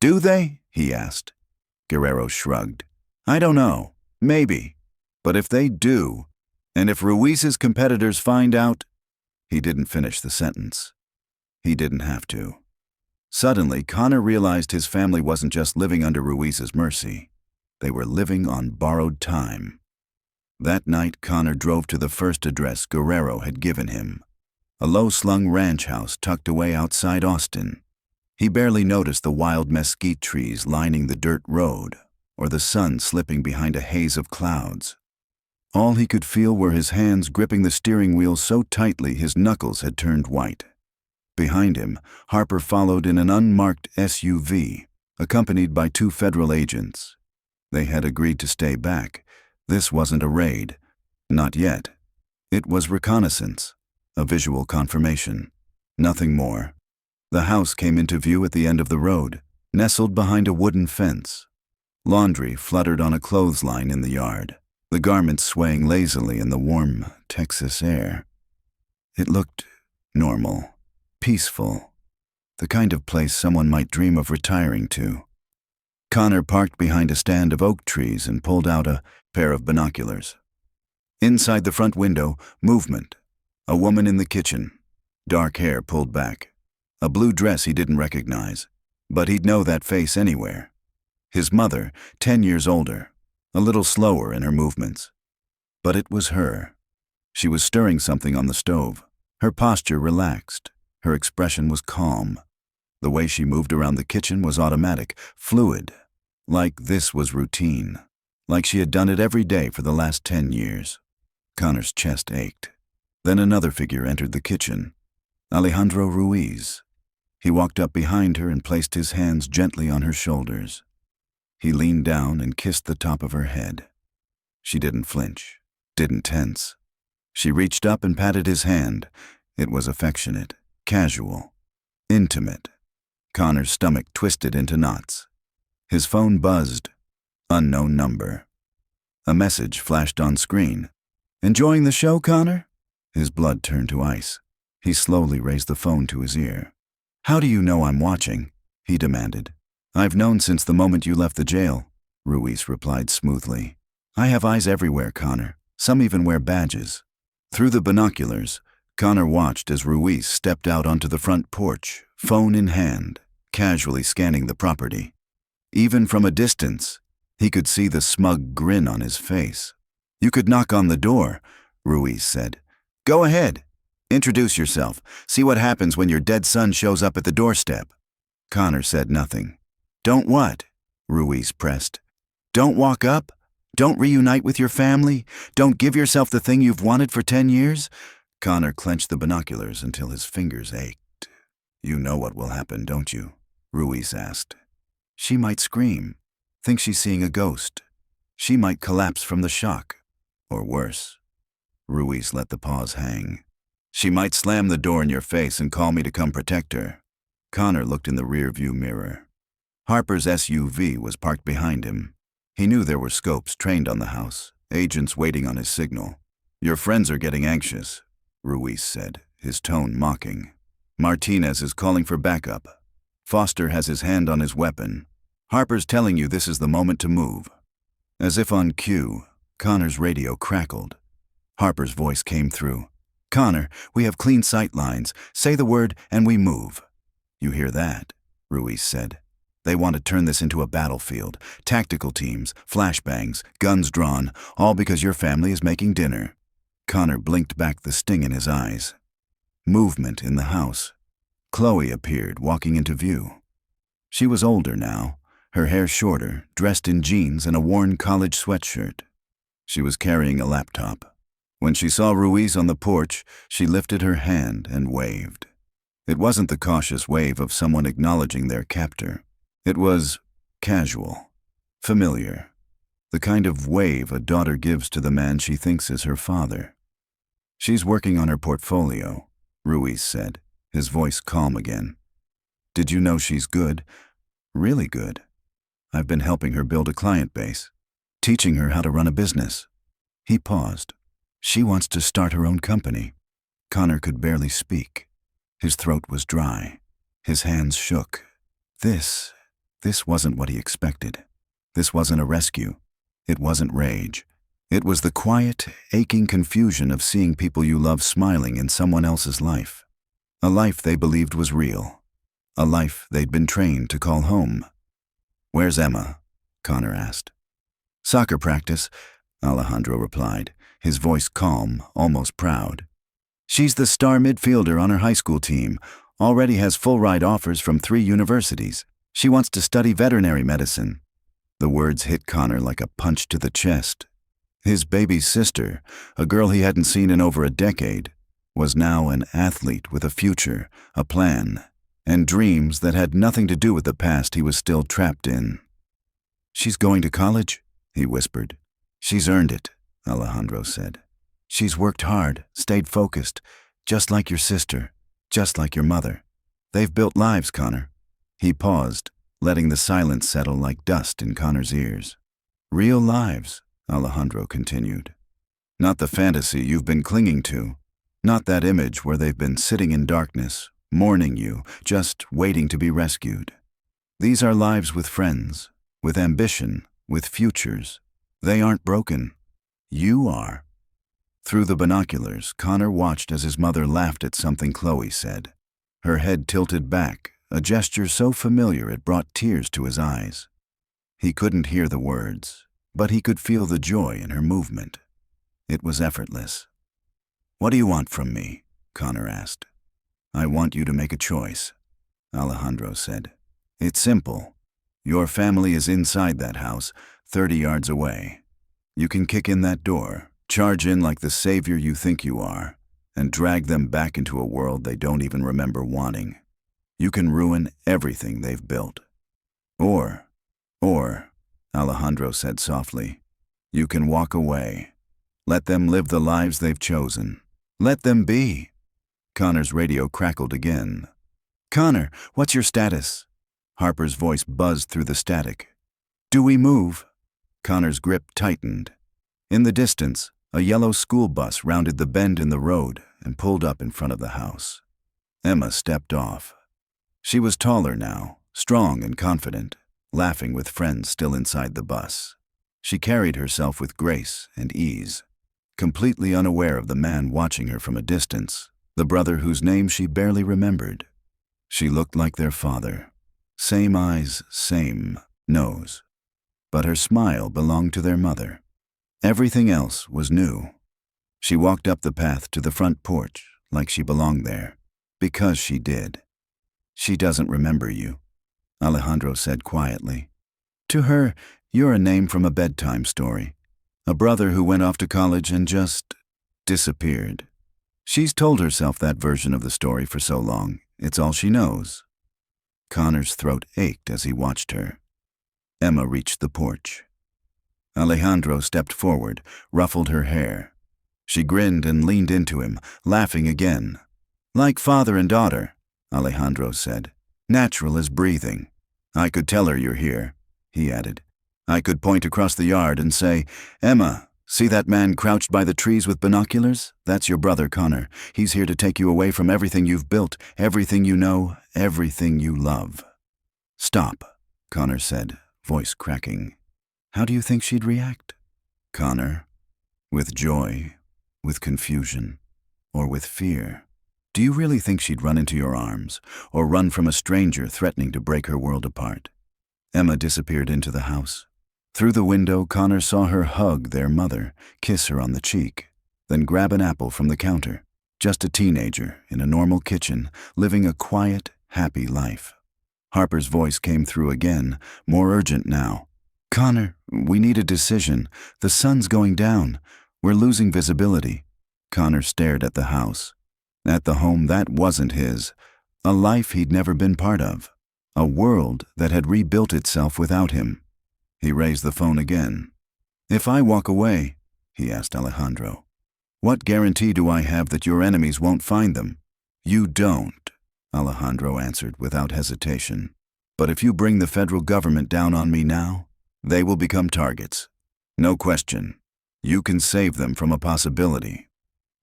S1: Do they? He asked. Guerrero shrugged. I don't know. Maybe. But if they do, and if Ruiz's competitors find out... He didn't finish the sentence. He didn't have to. Suddenly, Connor realized his family wasn't just living under Ruiz's mercy. They were living on borrowed time. That night, Connor drove to the first address Guerrero had given him, a low-slung ranch house tucked away outside Austin. He barely noticed the wild mesquite trees lining the dirt road, or the sun slipping behind a haze of clouds. All he could feel were his hands gripping the steering wheel so tightly his knuckles had turned white. Behind him, Harper followed in an unmarked SUV, accompanied by 2 federal agents. They had agreed to stay back. This wasn't a raid. Not yet. It was reconnaissance, a visual confirmation. Nothing more. The house came into view at the end of the road, nestled behind a wooden fence. Laundry fluttered on a clothesline in the yard, the garments swaying lazily in the warm Texas air. It looked normal, peaceful, the kind of place someone might dream of retiring to. Connor parked behind a stand of oak trees and pulled out a pair of binoculars. Inside the front window, movement. A woman in the kitchen, dark hair pulled back. A blue dress he didn't recognize, but he'd know that face anywhere. His mother, 10 years older, a little slower in her movements. But it was her. She was stirring something on the stove. Her posture relaxed. Her expression was calm. The way she moved around the kitchen was automatic, fluid, like this was routine, like she had done it every day for the last 10 years. Connor's chest ached. Then another figure entered the kitchen, Alejandro Ruiz. He walked up behind her and placed his hands gently on her shoulders. He leaned down and kissed the top of her head. She didn't flinch, didn't tense. She reached up and patted his hand. It was affectionate, casual, intimate. Connor's stomach twisted into knots. His phone buzzed. Unknown number. A message flashed on screen. Enjoying the show, Connor? His blood turned to ice. He slowly raised the phone to his ear. How do you know I'm watching? He demanded. I've known since the moment you left the jail, Ruiz replied smoothly. I have eyes everywhere, Connor. Some even wear badges. Through the binoculars, Connor watched as Ruiz stepped out onto the front porch, phone in hand, casually scanning the property. Even from a distance, he could see the smug grin on his face. You could knock on the door, Ruiz said. Go ahead. Introduce yourself. See what happens when your dead son shows up at the doorstep. Connor said nothing. Don't what? Ruiz pressed. Don't walk up? Don't reunite with your family? Don't give yourself the thing you've wanted for 10 years? Connor clenched the binoculars until his fingers ached. You know what will happen, don't you? Ruiz asked. She might scream, think she's seeing a ghost. She might collapse from the shock. Or worse. Ruiz let the pause hang. She might slam the door in your face and call me to come protect her. Connor looked in the rearview mirror. Harper's SUV was parked behind him. He knew there were scopes trained on the house, agents waiting on his signal. Your friends are getting anxious, Ruiz said, his tone mocking. Martinez is calling for backup. Foster has his hand on his weapon. Harper's telling you this is the moment to move. As if on cue, Connor's radio crackled. Harper's voice came through. Connor, we have clean sight lines. Say the word and we move. You hear that? Ruiz said. They want to turn this into a battlefield. Tactical teams, flashbangs, guns drawn, all because your family is making dinner. Connor blinked back the sting in his eyes. Movement in the house. Chloe appeared, walking into view. She was older now, her hair shorter, dressed in jeans and a worn college sweatshirt. She was carrying a laptop. When she saw Ruiz on the porch, she lifted her hand and waved. It wasn't the cautious wave of someone acknowledging their captor. It was casual, familiar, the kind of wave a daughter gives to the man she thinks is her father. She's working on her portfolio, Ruiz said, his voice calm again. Did you know she's good? Really good. I've been helping her build a client base, teaching her how to run a business. He paused. She wants to start her own company. Connor could barely speak. His throat was dry. His hands shook. This wasn't what he expected. This wasn't a rescue. It wasn't rage. It was the quiet, aching confusion of seeing people you love smiling in someone else's life. A life they believed was real. A life they'd been trained to call home. "Where's Emma?" Connor asked. "Soccer practice," Alejandro replied, his voice calm, almost proud. "She's the star midfielder on her high school team, already has full-ride offers from 3 universities. She wants to study veterinary medicine." The words hit Connor like a punch to the chest. His baby sister, a girl he hadn't seen in over a decade, was now an athlete with a future, a plan, and dreams that had nothing to do with the past he was still trapped in. "She's going to college?" he whispered. "She's earned it," Alejandro said. "She's worked hard, stayed focused, just like your sister, just like your mother. They've built lives, Connor." He paused, letting the silence settle like dust in Connor's ears. "Real lives," Alejandro continued. "Not the fantasy you've been clinging to. Not that image where they've been sitting in darkness, mourning you, just waiting to be rescued. These are lives with friends, with ambition, with futures. They aren't broken. You are." Through the binoculars, Connor watched as his mother laughed at something Chloe said. Her head tilted back, a gesture so familiar it brought tears to his eyes. He couldn't hear the words, but he could feel the joy in her movement. It was effortless. "What do you want from me?" Connor asked. "I want you to make a choice," Alejandro said. "It's simple. Your family is inside that house, 30 yards away. You can kick in that door, charge in like the savior you think you are, and drag them back into a world they don't even remember wanting. You can ruin everything they've built. Or, Alejandro said softly, you can walk away. Let them live the lives they've chosen. Let them be." Connor's radio crackled again. "Connor, what's your status?" Harper's voice buzzed through the static. "Do we move?" Connor's grip tightened. In the distance, a yellow school bus rounded the bend in the road and pulled up in front of the house. Emma stepped off. She was taller now, strong and confident, laughing with friends still inside the bus. She carried herself with grace and ease, completely unaware of the man watching her from a distance, the brother whose name she barely remembered. She looked like their father. Same eyes, same nose. But her smile belonged to their mother. Everything else was new. She walked up the path to the front porch like she belonged there, because she did. "She doesn't remember you," Alejandro said quietly. "To her, you're a name from a bedtime story. A brother who went off to college and just disappeared. She's told herself that version of the story for so long, it's all she knows." Connor's throat ached as he watched her. Emma reached the porch. Alejandro stepped forward, ruffled her hair. She grinned and leaned into him, laughing again. "Like father and daughter," Alejandro said. "Natural as breathing. I could tell her you're here," he added. "I could point across the yard and say, 'Emma, see that man crouched by the trees with binoculars? That's your brother Connor. He's here to take you away from everything you've built, everything you know, everything you love.'" "Stop," Connor said, voice cracking. How do you think she'd react? Connor, with joy, with confusion, or with fear? Do you really think she'd run into your arms, or run from a stranger threatening to break her world apart? Emma disappeared into the house. Through the window, Connor saw her hug their mother, kiss her on the cheek, then grab an apple from the counter. Just a teenager in a normal kitchen, living a quiet, happy life. Harper's voice came through again, more urgent now. "Connor, we need a decision. The sun's going down. We're losing visibility." Connor stared at the house. At the home that wasn't his. A life he'd never been part of. A world that had rebuilt itself without him. He raised the phone again. "If I walk away," he asked Alejandro, "what guarantee do I have that your enemies won't find them?" "You don't," Alejandro answered without hesitation. "But if you bring the federal government down on me now, they will become targets. No question. You can save them from a possibility,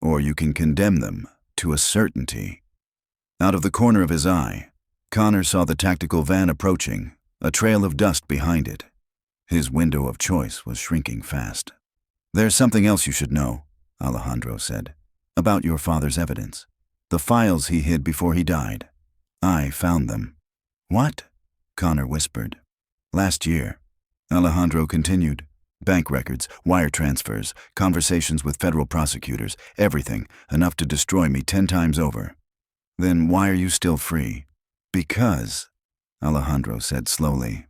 S1: or you can condemn them to a certainty. Out of the corner of his eye, Connor saw the tactical van approaching, a trail of dust behind it. His window of choice was shrinking fast. "There's something else you should know," Alejandro said, "about your father's evidence. The files he hid before he died. I found them." "What?" Connor whispered. "Last year," Alejandro continued. "Bank records, wire transfers, conversations with federal prosecutors, everything, enough to destroy me 10 times over." "Then why are you still free?" "Because," Alejandro said slowly,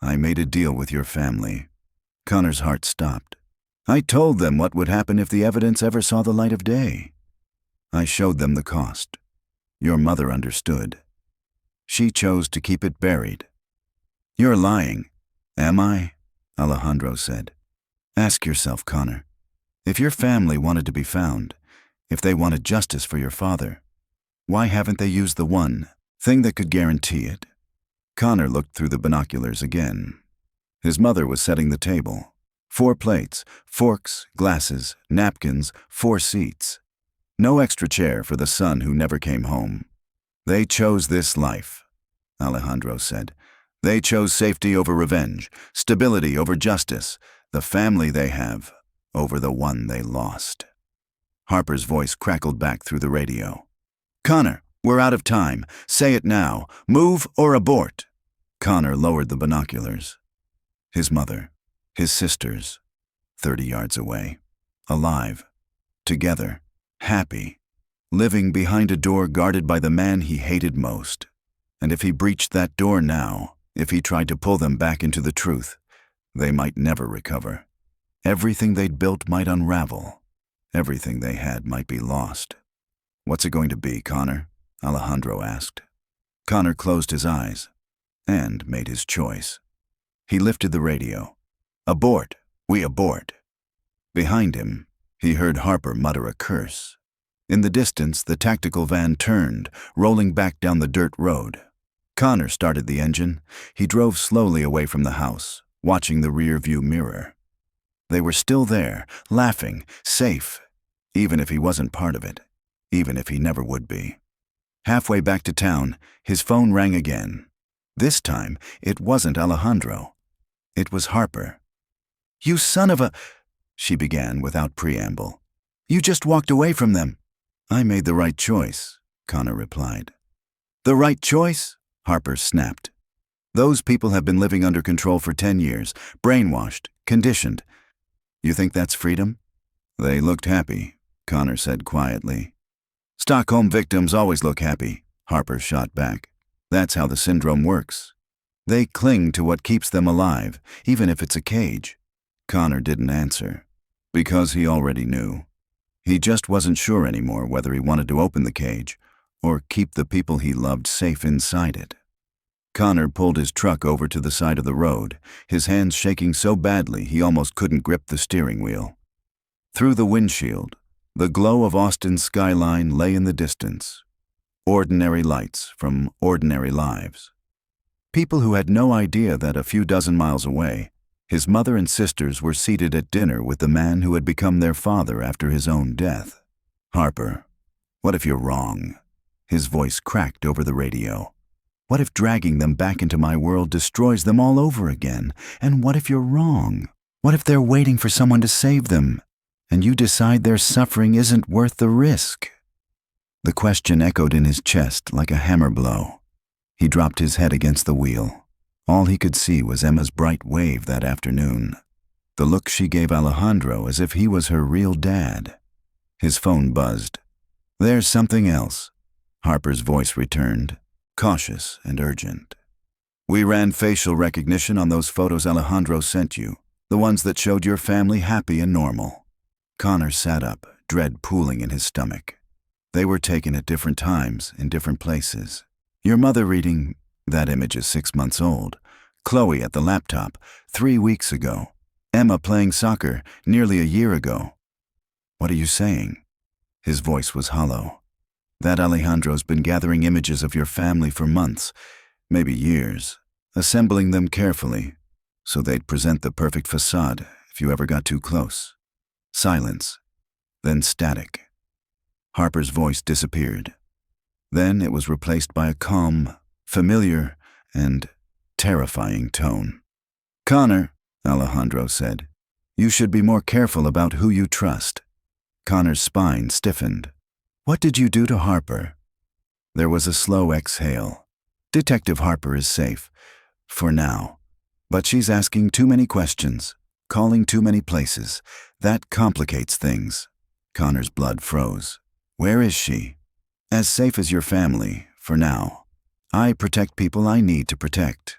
S1: "I made a deal with your family." Connor's heart stopped. "I told them what would happen if the evidence ever saw the light of day. I showed them the cost. Your mother understood. She chose to keep it buried." "You're lying." "Am I?" Alejandro said. "Ask yourself, Connor. If your family wanted to be found, if they wanted justice for your father, why haven't they used the one thing that could guarantee it?" Connor looked through the binoculars again. His mother was setting the table. 4 plates, forks, glasses, napkins, 4 seats. No extra chair for the son who never came home. "They chose this life," Alejandro said. "They chose safety over revenge, stability over justice, the family they have over the one they lost." Harper's voice crackled back through the radio. "Connor, we're out of time. Say it now. Move or abort." Connor lowered the binoculars. His mother, his sisters, 30 yards away, alive, together, happy, living behind a door guarded by the man he hated most. And if he breached that door now, if he tried to pull them back into the truth, they might never recover. Everything they'd built might unravel. Everything they had might be lost. "What's it going to be, Connor?" Alejandro asked. Connor closed his eyes and made his choice. He lifted the radio. "Abort! We abort!" Behind him, he heard Harper mutter a curse. In the distance, the tactical van turned, rolling back down the dirt road. Connor started the engine. He drove slowly away from the house, watching the rear-view mirror. They were still there, laughing, safe, even if he wasn't part of it, even if he never would be. Halfway back to town, his phone rang again. This time, it wasn't Alejandro. It was Harper. "You son of a—" she began without preamble. "You just walked away from them." "I made the right choice," Connor replied. "The right choice?" Harper snapped. "Those people have been living under control for 10 years, brainwashed, conditioned. You think that's freedom?" "They looked happy," Connor said quietly. "Stockholm victims always look happy," Harper shot back. "That's how the syndrome works. They cling to what keeps them alive, even if it's a cage." Connor didn't answer, because he already knew. He just wasn't sure anymore whether he wanted to open the cage or keep the people he loved safe inside it. Connor pulled his truck over to the side of the road, his hands shaking so badly he almost couldn't grip the steering wheel. Through the windshield, the glow of Austin's skyline lay in the distance. Ordinary lights from ordinary lives. People who had no idea that a few dozen miles away, his mother and sisters were seated at dinner with the man who had become their father after his own death. "Harper, what if you're wrong?" His voice cracked over the radio. "What if dragging them back into my world destroys them all over again? And what if you're wrong? What if they're waiting for someone to save them, and you decide their suffering isn't worth the risk?" The question echoed in his chest like a hammer blow. He dropped his head against the wheel. All he could see was Emma's bright wave that afternoon, the look she gave Alejandro as if he was her real dad. His phone buzzed. "There's something else," Harper's voice returned, cautious and urgent. "We ran facial recognition on those photos Alejandro sent you, the ones that showed your family happy and normal." Connor sat up, dread pooling in his stomach. They were taken at different times, in different places. Your mother reading, "That image is 6 months old." Chloe at the laptop, 3 weeks ago. Emma playing soccer, nearly a year ago. "What are you saying?" His voice was hollow. "That Alejandro's been gathering images of your family for months, maybe years, assembling them carefully, so they'd present the perfect facade if you ever got too close. Silence. Then static. Harper's voice disappeared. Then it was replaced by a calm, familiar, and terrifying tone. "Connor," Alejandro said, "you should be more careful about who you trust." Connor's spine stiffened. "What did you do to Harper?" There was a slow exhale. "Detective Harper is safe. For now. But she's asking too many questions, calling too many places. That complicates things." Connor's blood froze. "Where is she?" "As safe as your family, for now. I protect people I need to protect."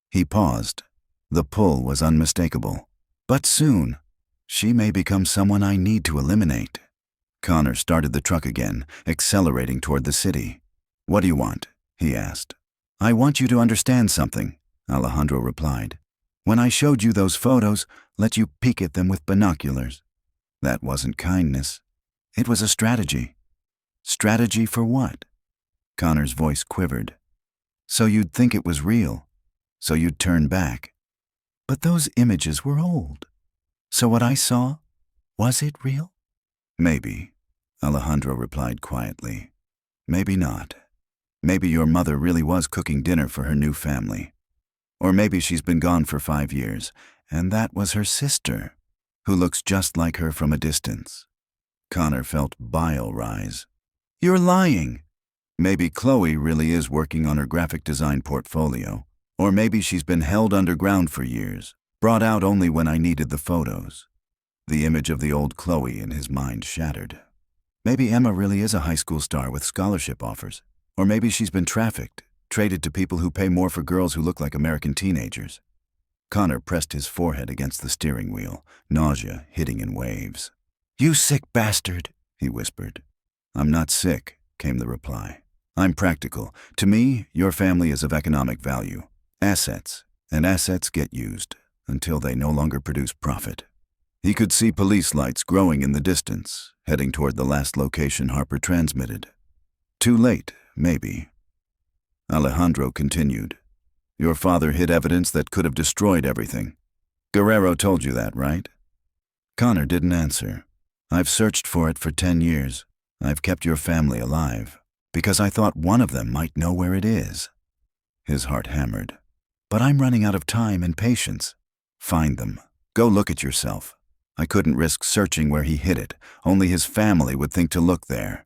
S1: He paused. The pull was unmistakable. "But soon, she may become someone I need to eliminate." Connor started the truck again, accelerating toward the city. "What do you want?" he asked. "I want you to understand something," Alejandro replied. "When I showed you those photos, let you peek at them with binoculars. That wasn't kindness. It was a strategy." "Strategy for what?" Connor's voice quivered. "So you'd think it was real. So you'd turn back. But those images were old. So what I saw, was it real?" "Maybe," Alejandro replied quietly. "Maybe not. Maybe your mother really was cooking dinner for her new family. Or maybe she's been gone for 5 years, and that was her sister, who looks just like her from a distance." Connor felt bile rise. "You're lying." "Maybe Chloe really is working on her graphic design portfolio. Or maybe she's been held underground for years, brought out only when I needed the photos." The image of the old Chloe in his mind shattered. Maybe Emma really is a high school star with scholarship offers. Or maybe she's been trafficked, traded to people who pay more for girls who look like American teenagers. Connor pressed his forehead against the steering wheel, nausea hitting in waves. "You sick bastard," he whispered. "I'm not sick," came the reply. "I'm practical. To me, your family is of economic value. Assets, and assets get used until they no longer produce profit." He could see police lights growing in the distance, heading toward the last location Harper transmitted. Too late, maybe. Alejandro continued. "Your father hid evidence that could have destroyed everything. Guerrero told you that, right?" Connor didn't answer. "I've searched for it for 10 years. I've kept your family alive, because I thought one of them might know where it is." His heart hammered. "But I'm running out of time and patience." "Find them. Go look it yourself. I couldn't risk searching where he hid it. Only his family would think to look there."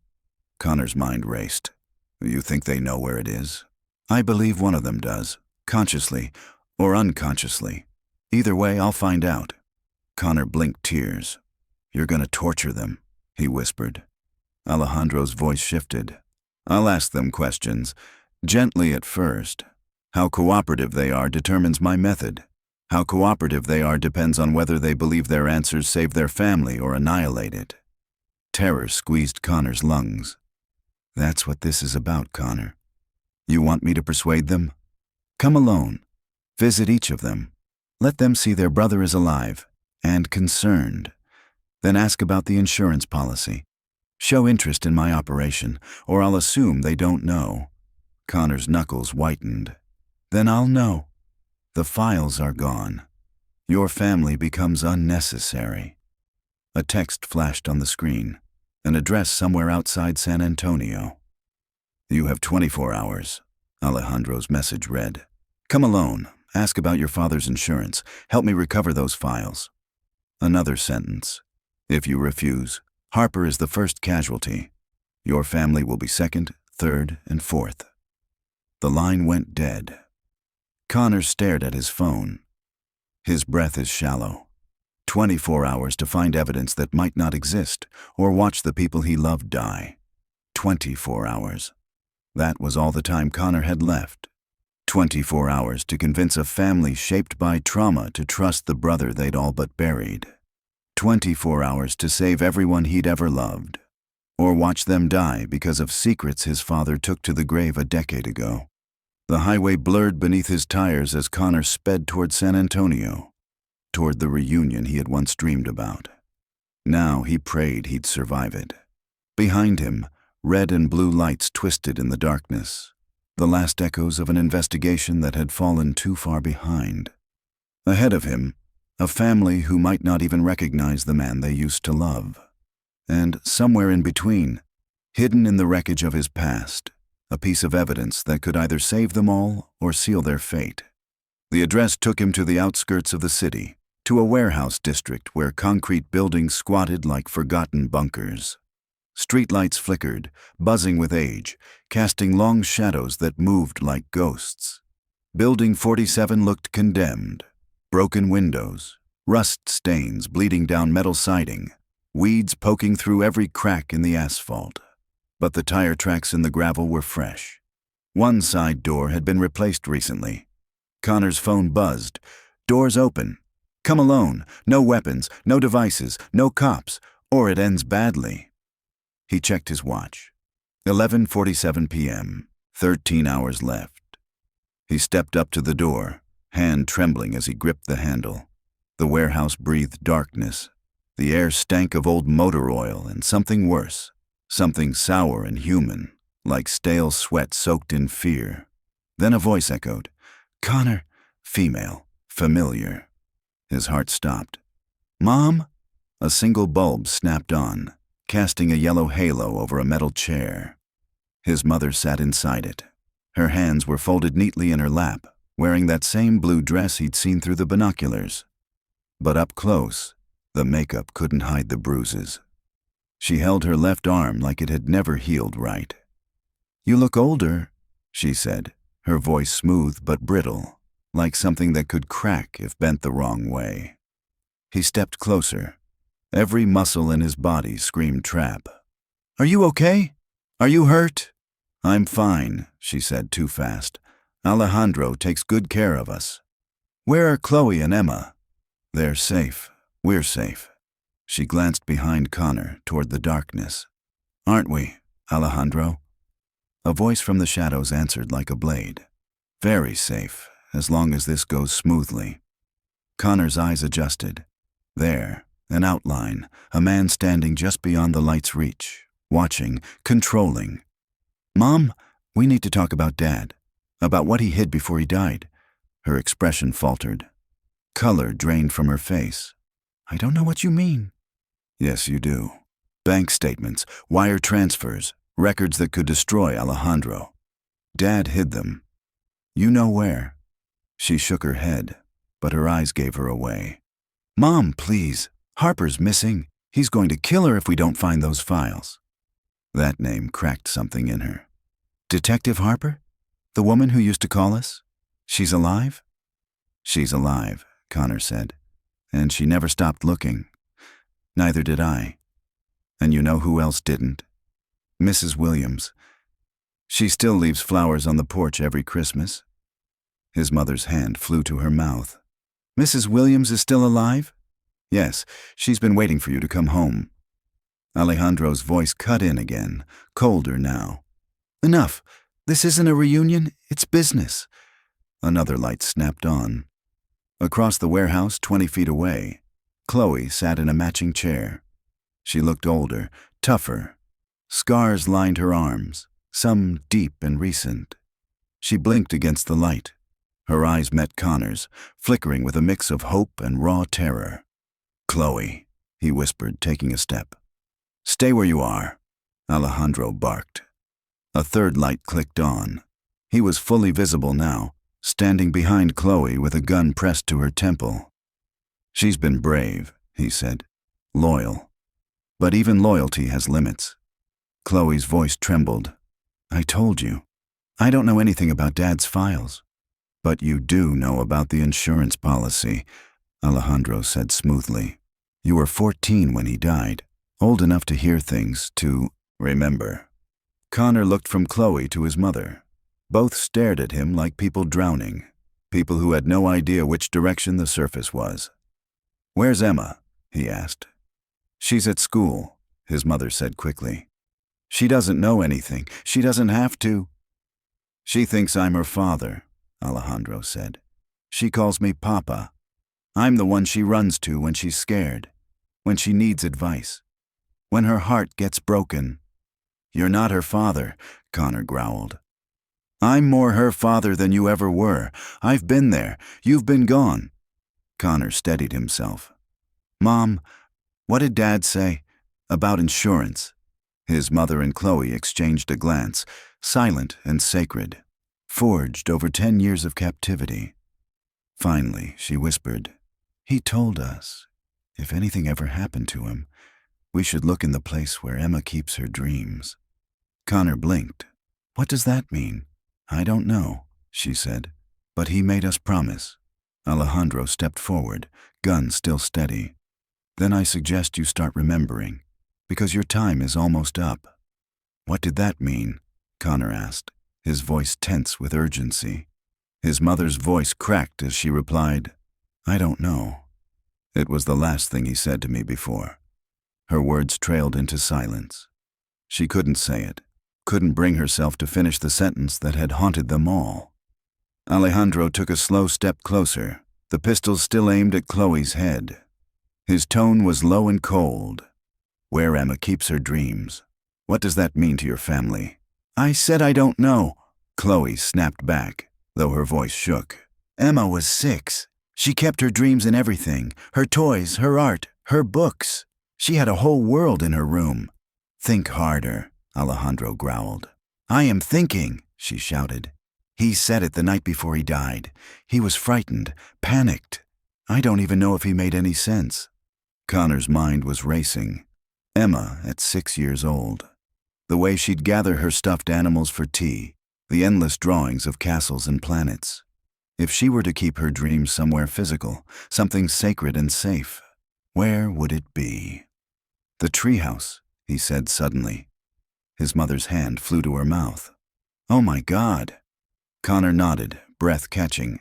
S1: Connor's mind raced. "You think they know where it is?" "I believe one of them does, consciously or unconsciously. Either way, I'll find out." Connor blinked tears. "You're gonna torture them," he whispered. Alejandro's voice shifted. "I'll ask them questions, gently at first. How cooperative they are determines my method. How cooperative they are depends on whether they believe their answers save their family or annihilate it." Terror squeezed Connor's lungs. "That's what this is about, Connor. You want me to persuade them? Come alone. Visit each of them. Let them see their brother is alive and concerned. Then ask about the insurance policy. Show interest in my operation, or I'll assume they don't know." Connor's knuckles whitened. "Then I'll know. The files are gone. Your family becomes unnecessary." A text flashed on the screen, an address somewhere outside San Antonio. "You have 24 hours, Alejandro's message read. "Come alone, ask about your father's insurance, help me recover those files." Another sentence. "If you refuse, Harper is the first casualty. Your family will be second, third, and fourth." The line went dead. Connor stared at his phone. His breath is shallow. 24 hours to find evidence that might not exist, or watch the people he loved die. 24 hours. That was all the time Connor had left. 24 hours to convince a family shaped by trauma to trust the brother they'd all but buried. 24 hours to save everyone he'd ever loved, or watch them die because of secrets his father took to the grave a decade ago. The highway blurred beneath his tires as Connor sped toward San Antonio, toward the reunion he had once dreamed about. Now he prayed he'd survive it. Behind him, red and blue lights twisted in the darkness, the last echoes of an investigation that had fallen too far behind. Ahead of him, A family who might not even recognize the man they used to love. And somewhere in between, hidden in the wreckage of his past, a piece of evidence that could either save them all or seal their fate. The address took him to the outskirts of the city, to a warehouse district where concrete buildings squatted like forgotten bunkers. Streetlights flickered, buzzing with age, casting long shadows that moved like ghosts. Building 47 looked condemned. Broken windows, rust stains bleeding down metal siding, weeds poking through every crack in the asphalt. But the tire tracks in the gravel were fresh. One side door had been replaced recently. Connor's phone buzzed. Doors open. Come alone. No weapons, no devices, no cops, or it ends badly. He checked his watch. 11:47 p.m., 13 hours left. He stepped up to the door, hand trembling as he gripped the handle. The warehouse breathed darkness. The air stank of old motor oil and something worse, something sour and human, like stale sweat soaked in fear. Then a voice echoed, "Connor," female, familiar. His heart stopped. "Mom?" A single bulb snapped on, casting a yellow halo over a metal chair. His mother sat inside it. Her hands were folded neatly in her lap, wearing that same blue dress he'd seen through the binoculars. But up close, the makeup couldn't hide the bruises. She held her left arm like it had never healed right. "You look older," she said, her voice smooth but brittle, like something that could crack if bent the wrong way. He stepped closer. Every muscle in his body screamed trap. "Are you okay? Are you hurt?" "I'm fine," she said too fast. "Alejandro takes good care of us." "Where are Chloe and Emma?" "They're safe. We're safe." She glanced behind Connor toward the darkness. "Aren't we, Alejandro?" A voice from the shadows answered like a blade. "Very safe, as long as this goes smoothly." Connor's eyes adjusted. There, an outline, a man standing just beyond the light's reach, watching, controlling. "Mom, we need to talk about Dad, about what he hid before he died." Her expression faltered. Color drained from her face. "I don't know what you mean." "Yes, you do. Bank statements, wire transfers, records that could destroy Alejandro. Dad hid them. You know where." She shook her head, but her eyes gave her away. "Mom, please. Harper's missing. He's going to kill her if we don't find those files." That name cracked something in her. "Detective Harper? The woman who used to call us? She's alive?" "She's alive," Connor said. "And she never stopped looking. Neither did I. And you know who else didn't? Mrs. Williams. She still leaves flowers on the porch every Christmas." His mother's hand flew to her mouth. "Mrs. Williams is still alive?" "Yes, she's been waiting for you to come home." Alejandro's voice cut in again, colder now. "Enough. This isn't a reunion, it's business." Another light snapped on. Across the warehouse, 20 feet away, Chloe sat in a matching chair. She looked older, tougher. Scars lined her arms, some deep and recent. She blinked against the light. Her eyes met Connor's, flickering with a mix of hope and raw terror. "Chloe," he whispered, taking a step. "Stay where you are," Alejandro barked. A third light clicked on. He was fully visible now, standing behind Chloe with a gun pressed to her temple. "She's been brave," he said. "Loyal. But even loyalty has limits." Chloe's voice trembled. "I told you. I don't know anything about Dad's files." "But you do know about the insurance policy," Alejandro said smoothly. "You were 14 when he died, old enough to hear things, to remember." Connor looked from Chloe to his mother. Both stared at him like people drowning, people who had no idea which direction the surface was. "Where's Emma?" he asked. "She's at school," his mother said quickly. "She doesn't know anything. She doesn't have to." "She thinks I'm her father," Alejandro said. "She calls me Papa. I'm the one she runs to when she's scared, when she needs advice, when her heart gets broken." "You're not her father," Connor growled. "I'm more her father than you ever were. I've been there. You've been gone." Connor steadied himself. Mom, what did Dad say about insurance? His mother and Chloe exchanged a glance, silent and sacred, forged over 10 years of captivity. Finally, she whispered, He told us, if anything ever happened to him, we should look in the place where Emma keeps her dreams. Connor blinked. What does that mean? I don't know, she said, but he made us promise. Alejandro stepped forward, gun still steady. Then I suggest you start remembering, because your time is almost up. What did that mean? Connor asked, his voice tense with urgency. His mother's voice cracked as she replied, I don't know. It was the last thing he said to me before. Her words trailed into silence. She couldn't say it, couldn't bring herself to finish the sentence that had haunted them all. Alejandro took a slow step closer, the pistol still aimed at Chloe's head. His tone was low and cold. Where Emma keeps her dreams. What does that mean to your family? I said I don't know, Chloe snapped back, though her voice shook. Emma was 6. She kept her dreams in everything, her toys, her art, her books. She had a whole world in her room. Think harder, Alejandro growled. I am thinking, she shouted. He said it the night before he died. He was frightened, panicked. I don't even know if he made any sense. Connor's mind was racing. Emma at 6 years old. The way she'd gather her stuffed animals for tea, the endless drawings of castles and planets. If she were to keep her dreams somewhere physical, something sacred and safe, where would it be? The treehouse, he said suddenly. His mother's hand flew to her mouth. Oh my God. Connor nodded, breath catching.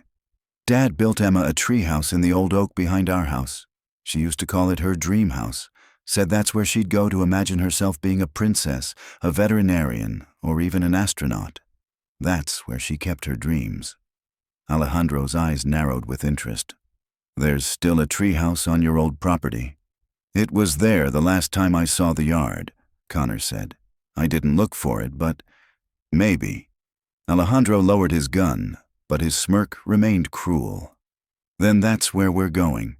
S1: Dad built Emma a treehouse in the old oak behind our house. She used to call it her dream house, said that's where she'd go to imagine herself being a princess, a veterinarian, or even an astronaut. That's where she kept her dreams. Alejandro's eyes narrowed with interest. There's still a treehouse on your old property. It was there the last time I saw the yard, Connor said. I didn't look for it, but maybe. Alejandro lowered his gun, but his smirk remained cruel. Then that's where we're going.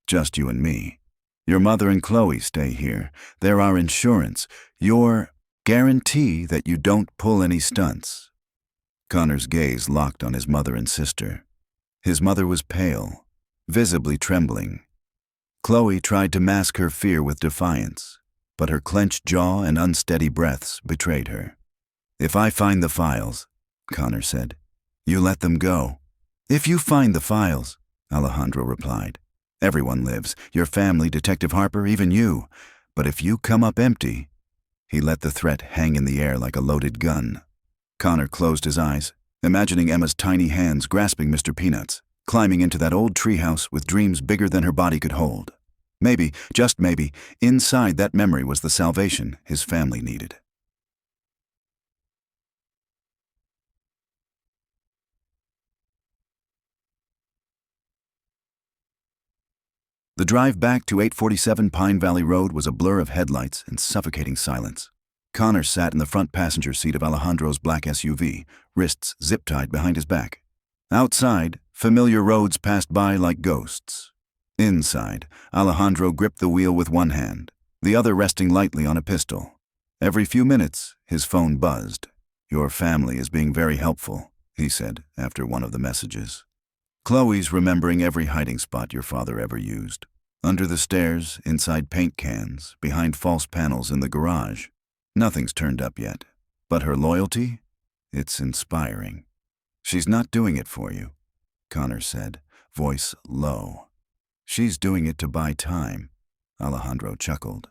S1: Just you and me. Your mother and Chloe stay here. They're our insurance. Your guarantee that you don't pull any stunts. Connor's gaze locked on his mother and sister. His mother was pale, visibly trembling. Chloe tried to mask her fear with defiance, but her clenched jaw and unsteady breaths betrayed her. If I find the files, Connor said, you let them go. If you find the files, Alejandro replied. Everyone lives, your family, Detective Harper, even you. But if you come up empty, he let the threat hang in the air like a loaded gun. Connor closed his eyes, imagining Emma's tiny hands grasping Mr. Peanuts, climbing into that old treehouse with dreams bigger than her body could hold. Maybe, just maybe, inside that memory was the salvation his family needed. The drive back to 847 Pine Valley Road was a blur of headlights and suffocating silence. Connor sat in the front passenger seat of Alejandro's black SUV, wrists zip-tied behind his back. Outside, familiar roads passed by like ghosts. Inside, Alejandro gripped the wheel with one hand, the other resting lightly on a pistol. Every few minutes, his phone buzzed. Your family is being very helpful, he said after one of the messages. Chloe's remembering every hiding spot your father ever used. Under the stairs, inside paint cans, behind false panels in the garage. Nothing's turned up yet. But her loyalty? It's inspiring. She's not doing it for you, Connor said, voice low. She's doing it to buy time, Alejandro chuckled.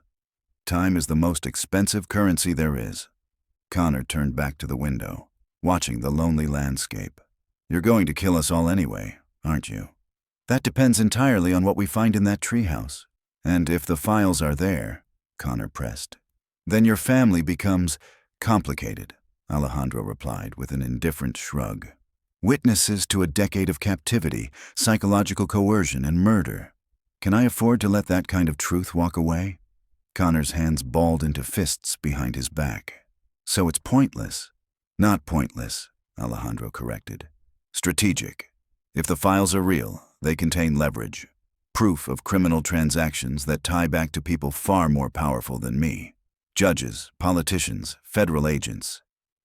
S1: Time is the most expensive currency there is. Connor turned back to the window, watching the lonely landscape. You're going to kill us all anyway, aren't you? That depends entirely on what we find in that treehouse. And if the files are there, Connor pressed, then your family becomes complicated, Alejandro replied with an indifferent shrug. Witnesses to a decade of captivity, psychological coercion, and murder. Can I afford to let that kind of truth walk away? Connor's hands balled into fists behind his back. So it's pointless. Not pointless, Alejandro corrected. Strategic. If the files are real, They contain leverage, proof of criminal transactions that tie back to people far more powerful than me. Judges, politicians, federal agents.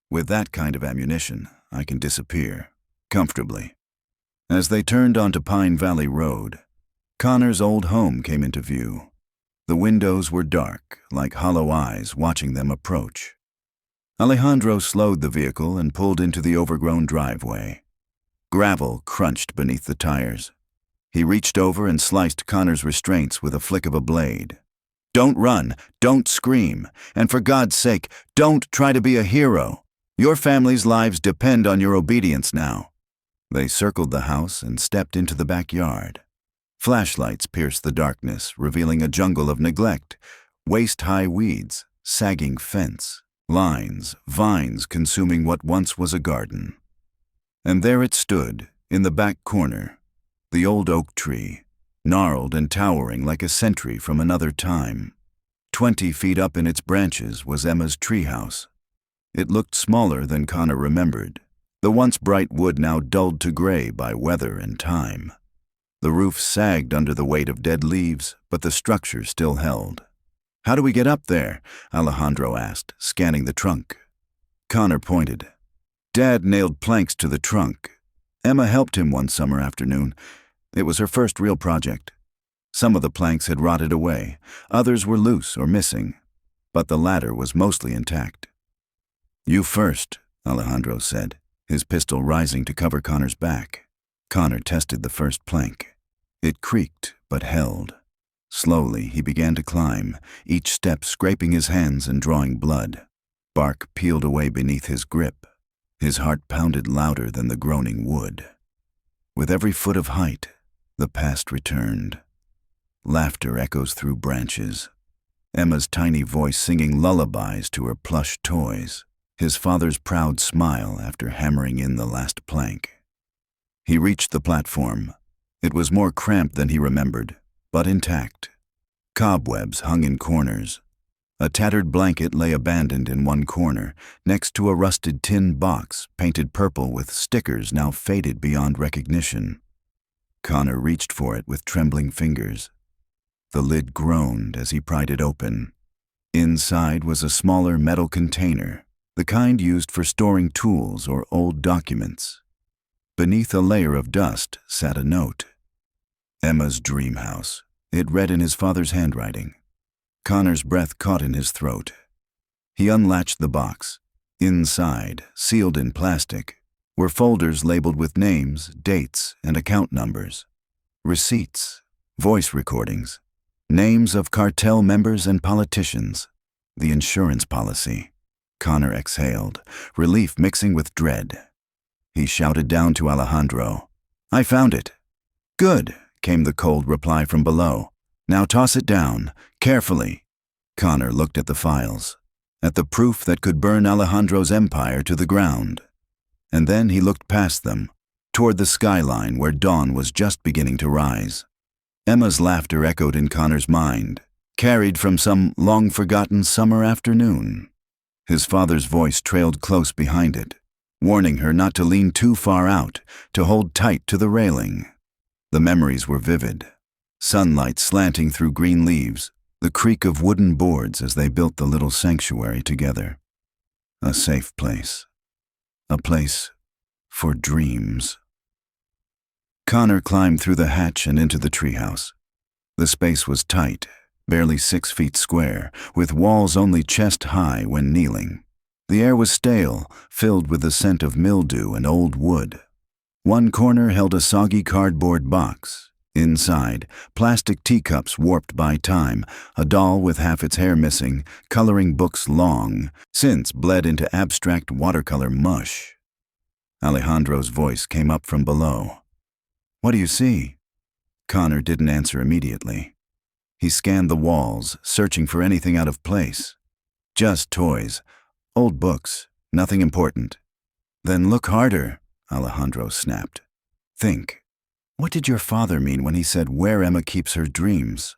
S1: With that kind of ammunition, I can disappear, comfortably. As they turned onto Pine Valley Road, Connor's old home came into view. The windows were dark, like hollow eyes watching them approach. Alejandro slowed the vehicle and pulled into the overgrown driveway. Gravel crunched beneath the tires. He reached over and sliced Connor's restraints with a flick of a blade. "Don't run, don't scream, and for God's sake, don't try to be a hero. Your family's lives depend on your obedience now." They circled the house and stepped into the backyard. Flashlights pierced the darkness, revealing a jungle of neglect, waist-high weeds, sagging fence, lines, vines consuming what once was a garden. And there it stood, in the back corner, the old oak tree, gnarled and towering like a sentry from another time. 20 feet up in its branches was Emma's treehouse. It looked smaller than Connor remembered, the once bright wood now dulled to gray by weather and time. The roof sagged under the weight of dead leaves, but the structure still held. "How do we get up there?" Alejandro asked, scanning the trunk. Connor pointed. "Dad nailed planks to the trunk. Emma helped him one summer afternoon. It was her first real project. Some of the planks had rotted away, others were loose or missing, but the ladder was mostly intact." "You first," Alejandro said, his pistol rising to cover Connor's back. Connor tested the first plank. It creaked, but held. Slowly, he began to climb, each step scraping his hands and drawing blood. Bark peeled away beneath his grip. His heart pounded louder than the groaning wood. With every foot of height, the past returned. Laughter echoes through branches. Emma's tiny voice singing lullabies to her plush toys. His father's proud smile after hammering in the last plank. He reached the platform. It was more cramped than he remembered, but intact. Cobwebs hung in corners. A tattered blanket lay abandoned in one corner, next to a rusted tin box painted purple with stickers now faded beyond recognition. Connor reached for it with trembling fingers. The lid groaned as he pried it open. Inside was a smaller metal container, the kind used for storing tools or old documents. Beneath a layer of dust sat a note. Emma's dream house. It read in his father's handwriting. Connor's breath caught in his throat. He unlatched the box. Inside, sealed in plastic, were folders labeled with names, dates, and account numbers. Receipts, voice recordings, names of cartel members and politicians. The insurance policy. Connor exhaled, relief mixing with dread. He shouted down to Alejandro, "I found it." "Good," came the cold reply from below. "Now toss it down, carefully." Connor looked at the files, at the proof that could burn Alejandro's empire to the ground. And then he looked past them, toward the skyline where dawn was just beginning to rise. Emma's laughter echoed in Connor's mind, carried from some long-forgotten summer afternoon. His father's voice trailed close behind it, warning her not to lean too far out, to hold tight to the railing. The memories were vivid. Sunlight slanting through green leaves, the creak of wooden boards as they built the little sanctuary together. A safe place. A place for dreams. Connor climbed through the hatch and into the treehouse. The space was tight, barely 6 feet square, with walls only chest high when kneeling. The air was stale, filled with the scent of mildew and old wood. One corner held a soggy cardboard box. Inside, plastic teacups warped by time, a doll with half its hair missing, coloring books long, since bled into abstract watercolor mush. Alejandro's voice came up from below. "What do you see?" Connor didn't answer immediately. He scanned the walls, searching for anything out of place. Just toys, old books, nothing important. "Then look harder," Alejandro snapped. "Think. What did your father mean when he said where Emma keeps her dreams?"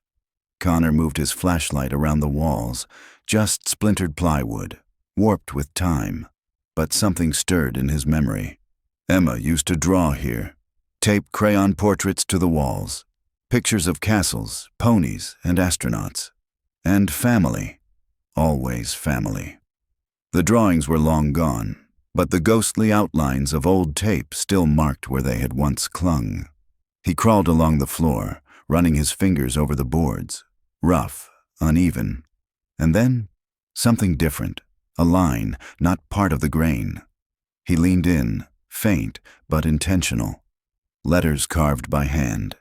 S1: Connor moved his flashlight around the walls, just splintered plywood, warped with time, but something stirred in his memory. Emma used to draw here. Tape crayon portraits to the walls, pictures of castles, ponies, and astronauts. And family. Always family. The drawings were long gone, but the ghostly outlines of old tape still marked where they had once clung. He crawled along the floor, running his fingers over the boards, rough, uneven. And then, something different, a line, not part of the grain. He leaned in, faint but intentional. Letters carved by hand.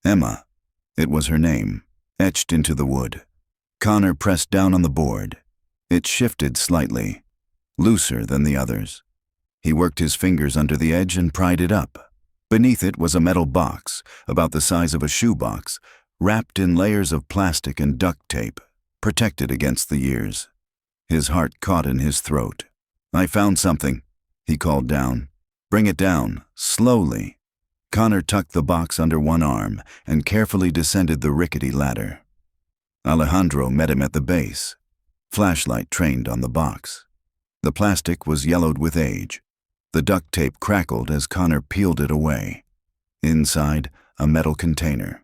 S1: Emma. It was her name, etched into the wood. Connor pressed down on the board. It shifted slightly, looser than the others. He worked his fingers under the edge and pried it up. Beneath it was a metal box, about the size of a shoebox, wrapped in layers of plastic and duct tape, protected against the years. His heart caught in his throat. "I found something," he called down. "Bring it down, slowly." Connor tucked the box under one arm and carefully descended the rickety ladder. Alejandro met him at the base. Flashlight trained on the box. The plastic was yellowed with age. The duct tape crackled as Connor peeled it away. Inside, a metal container.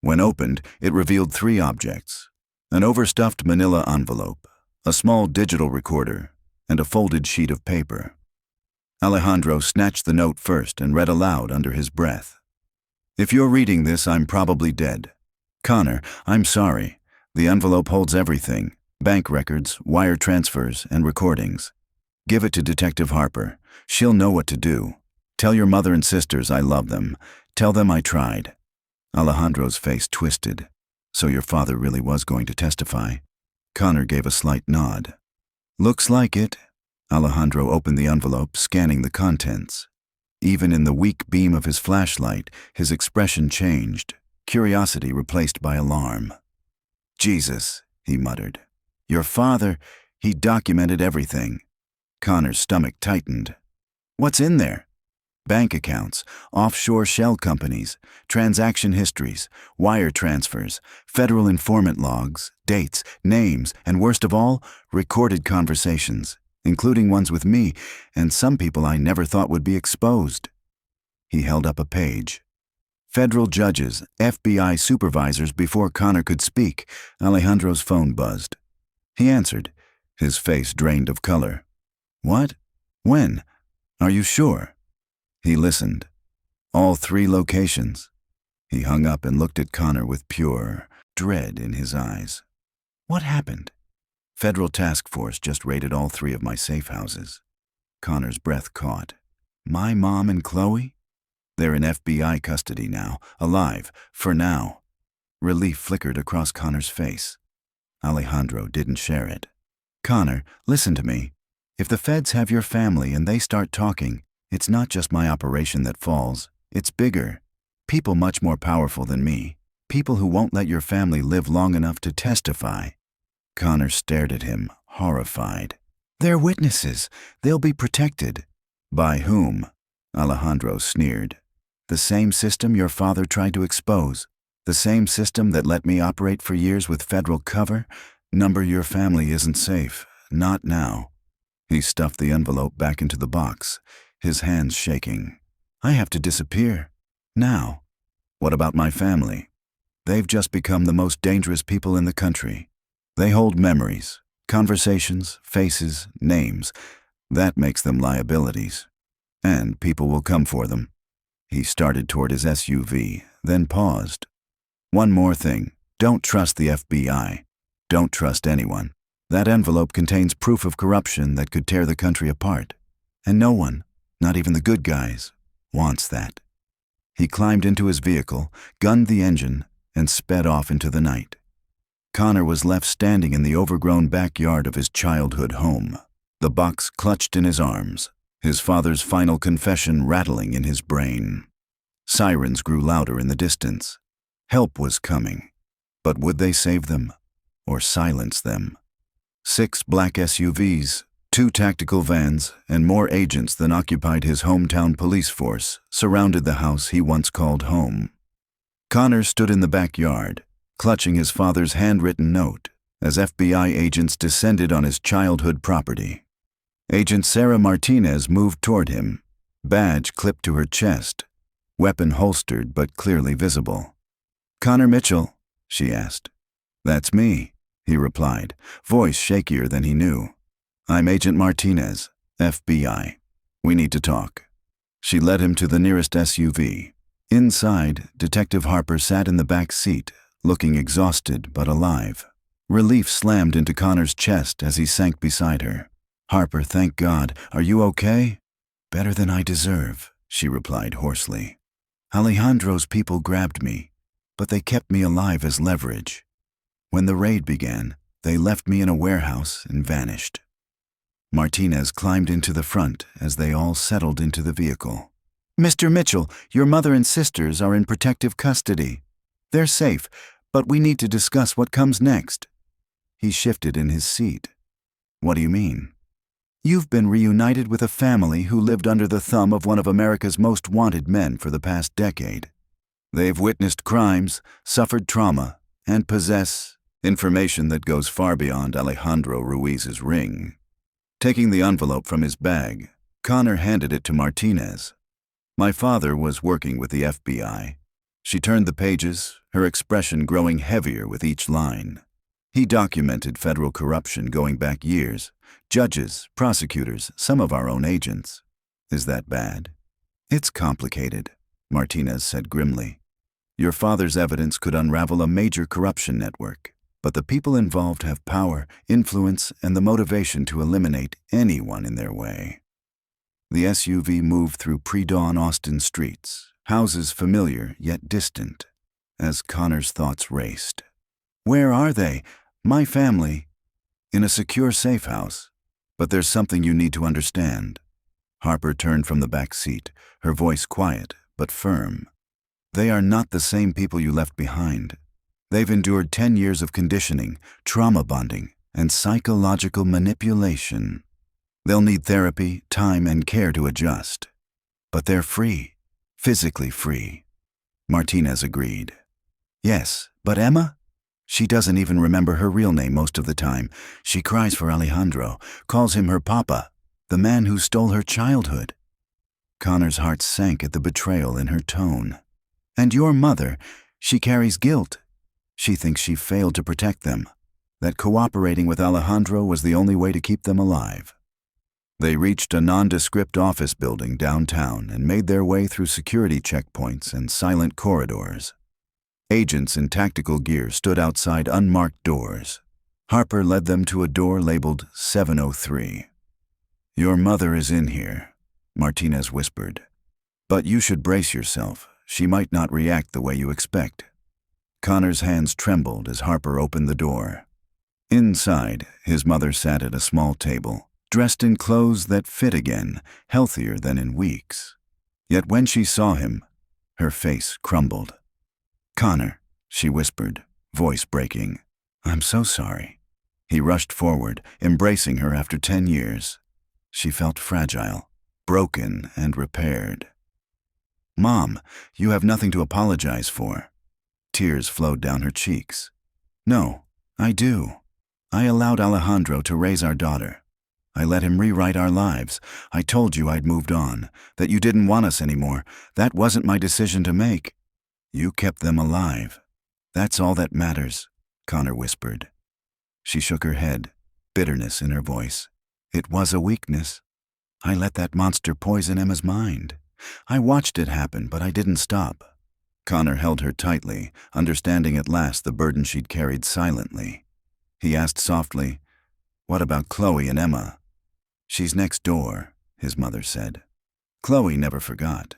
S1: When opened, it revealed three objects: an overstuffed manila envelope, a small digital recorder, and a folded sheet of paper. Alejandro snatched the note first and read aloud under his breath. "If you're reading this, I'm probably dead. Connor, I'm sorry. The envelope holds everything: bank records, wire transfers, and recordings. Give it to Detective Harper. She'll know what to do. Tell your mother and sisters I love them. Tell them I tried." Alejandro's face twisted. "So your father really was going to testify?" Connor gave a slight nod. "Looks like it." Alejandro opened the envelope, scanning the contents. Even in the weak beam of his flashlight, his expression changed, curiosity replaced by alarm. "Jesus," he muttered. "Your father, he documented everything." Connor's stomach tightened. "What's in there?" "Bank accounts, offshore shell companies, transaction histories, wire transfers, federal informant logs, dates, names, and worst of all, recorded conversations, including ones with me and some people I never thought would be exposed." He held up a page. Federal judges, FBI supervisors. Before Connor could speak, Alejandro's phone buzzed. He answered, his face drained of color. "What? When? Are you sure?" He listened. "All three locations." He hung up and looked at Connor with pure dread in his eyes. "What happened?" "Federal task force just raided all three of my safe houses." Connor's breath caught. "My mom and Chloe?" "They're in FBI custody now, alive, for now." Relief flickered across Connor's face. Alejandro didn't share it. "Connor, listen to me. If the feds have your family and they start talking, it's not just my operation that falls. It's bigger. People much more powerful than me. People who won't let your family live long enough to testify." Connor stared at him, horrified. "They're witnesses. They'll be protected." "By whom?" Alejandro sneered. "The same system your father tried to expose. The same system that let me operate for years with federal cover. Number, your family isn't safe. Not now." He stuffed the envelope back into the box, his hands shaking. "I have to disappear. Now." "What about my family?" "They've just become the most dangerous people in the country. They hold memories, conversations, faces, names. That makes them liabilities. And people will come for them." He started toward his SUV, then paused. "One more thing. Don't trust the FBI. Don't trust anyone. That envelope contains proof of corruption that could tear the country apart. And no one, not even the good guys, wants that." He climbed into his vehicle, gunned the engine, and sped off into the night. Connor was left standing in the overgrown backyard of his childhood home, the box clutched in his arms, his father's final confession rattling in his brain. Sirens grew louder in the distance. Help was coming. But would they save them or silence them? 6 black SUVs, 2 tactical vans, and more agents than occupied his hometown police force surrounded the house he once called home. Connor stood in the backyard, clutching his father's handwritten note, as FBI agents descended on his childhood property. Agent Sarah Martinez moved toward him, badge clipped to her chest. weapon holstered but clearly visible. "Connor Mitchell?" she asked. "That's me," he replied, voice shakier than he knew. "I'm Agent Martinez, FBI. We need to talk." She led him to the nearest SUV. Inside, Detective Harper sat in the back seat, looking exhausted but alive. Relief slammed into Connor's chest as he sank beside her. "Harper, thank God. Are you okay?" "Better than I deserve," she replied hoarsely. "Alejandro's people grabbed me, but they kept me alive as leverage. When the raid began, they left me in a warehouse and vanished." Martinez climbed into the front as they all settled into the vehicle. "Mr. Mitchell, your mother and sisters are in protective custody. They're safe, but we need to discuss what comes next." He shifted in his seat. "What do you mean?" "You've been reunited with a family who lived under the thumb of one of America's most wanted men for the past decade. They've witnessed crimes, suffered trauma, and possess information that goes far beyond Alejandro Ruiz's ring." Taking the envelope from his bag, Connor handed it to Martinez. "My father was working with the FBI." She turned the pages, her expression growing heavier with each line. "He documented federal corruption going back years. Judges, prosecutors, some of our own agents. Is that bad?" "It's complicated," Martinez said grimly. "Your father's evidence could unravel a major corruption network, but the people involved have power, influence, and the motivation to eliminate anyone in their way." The SUV moved through pre-dawn Austin streets, houses familiar yet distant, as Connor's thoughts raced. "Where are they? My family?" "In a secure safe house. But there's something you need to understand." Harper turned from the back seat, her voice quiet but firm. "They are not the same people you left behind. They've endured 10 years of conditioning, trauma bonding, and psychological manipulation. They'll need therapy, time, and care to adjust. But they're free, physically free." Martinez agreed. "Yes, but Emma? She doesn't even remember her real name most of the time. She cries for Alejandro, calls him her papa, the man who stole her childhood." Connor's heart sank at the betrayal in her tone. "And your mother, she carries guilt. She thinks she failed to protect them, that cooperating with Alejandro was the only way to keep them alive." They reached a nondescript office building downtown and made their way through security checkpoints and silent corridors. Agents in tactical gear stood outside unmarked doors. Harper led them to a door labeled 703. "Your mother is in here," Martinez whispered. "But you should brace yourself. She might not react the way you expect." Connor's hands trembled as Harper opened the door. Inside, his mother sat at a small table, dressed in clothes that fit again, healthier than in weeks. Yet when she saw him, her face crumbled. "Connor," she whispered, voice breaking. "I'm so sorry." He rushed forward, embracing her after 10 years. She felt fragile, broken and repaired. "Mom, you have nothing to apologize for." Tears flowed down her cheeks. "No, I do. I allowed Alejandro to raise our daughter. I let him rewrite our lives. I told you I'd moved on, that you didn't want us anymore. That wasn't my decision to make. You kept them alive. That's all that matters," Connor whispered. She shook her head, bitterness in her voice. "It was a weakness. I let that monster poison Emma's mind. I watched it happen, but I didn't stop." Connor held her tightly, understanding at last the burden she'd carried silently. He asked softly, "What about Chloe and Emma?" "She's next door," his mother said. Chloe never forgot.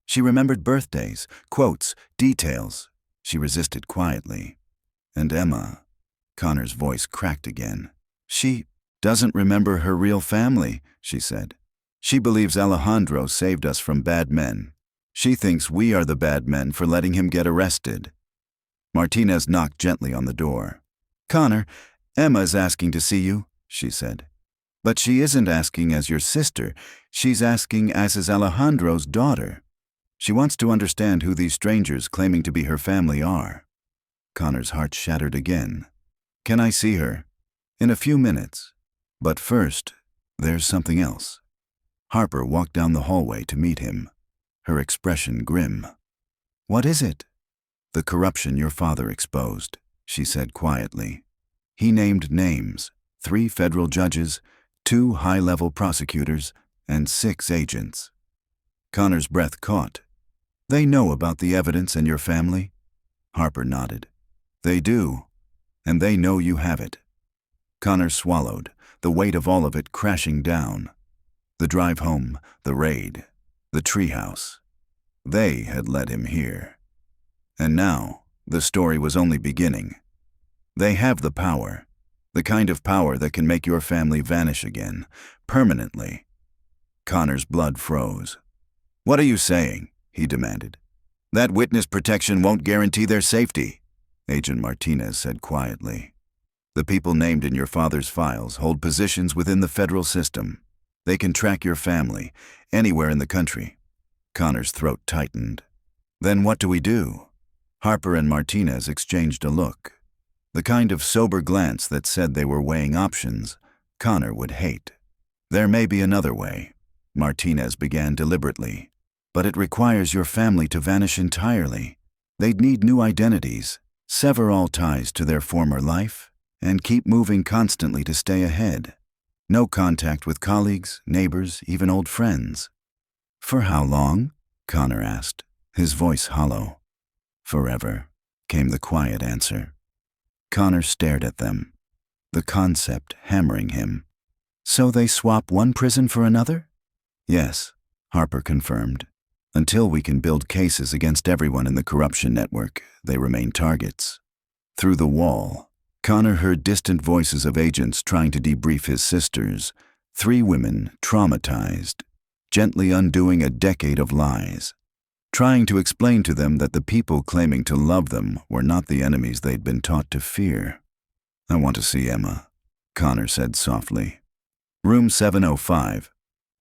S1: She remembered birthdays, quotes, details. She resisted quietly. "And Emma," Connor's voice cracked again. "She doesn't remember her real family," she said. "She believes Alejandro saved us from bad men. She thinks we are the bad men for letting him get arrested." Martinez knocked gently on the door. "Connor, Emma's asking to see you," she said. "But she isn't asking as your sister. She's asking as is Alejandro's daughter. She wants to understand who these strangers claiming to be her family are." Connor's heart shattered again. "Can I see her?" "In a few minutes. But first, there's something else." Harper walked down the hallway to meet him. her expression grim. "What is it?" "The corruption your father exposed," she said quietly. He named names: 3 federal judges, 2 high-level prosecutors, and 6 agents. Connor's breath caught. "They know about the evidence and your family?" Harper nodded. "They do, and they know you have it." Connor swallowed, the weight of all of it crashing down. The drive home, the raid, the treehouse. They had led him here. And now, the story was only beginning. They have the power, the kind of power that can make your family vanish again, permanently. Connor's blood froze. "What are you saying?" he demanded. "That witness protection won't guarantee their safety," Agent Martinez said quietly. "The people named in your father's files hold positions within the federal system. They can track your family, anywhere in the country." Connor's throat tightened. "Then what do we do?" Harper and Martinez exchanged a look. The kind of sober glance that said they were weighing options Connor would hate. "There may be another way," Martinez began deliberately. "But it requires your family to vanish entirely. They'd need new identities, sever all ties to their former life, and keep moving constantly to stay ahead. No contact with colleagues, neighbors, even old friends." "For how long?" Connor asked, his voice hollow. "Forever," came the quiet answer. Connor stared at them, the concept hammering him. "So they swap one prison for another?" "Yes," Harper confirmed. "Until we can build cases against everyone in the corruption network, they remain targets." Through the wall, Connor heard distant voices of agents trying to debrief his sisters, 3 women traumatized, gently undoing a decade of lies, trying to explain to them that the people claiming to love them were not the enemies they'd been taught to fear. "I want to see Emma," Connor said softly. "Room 705,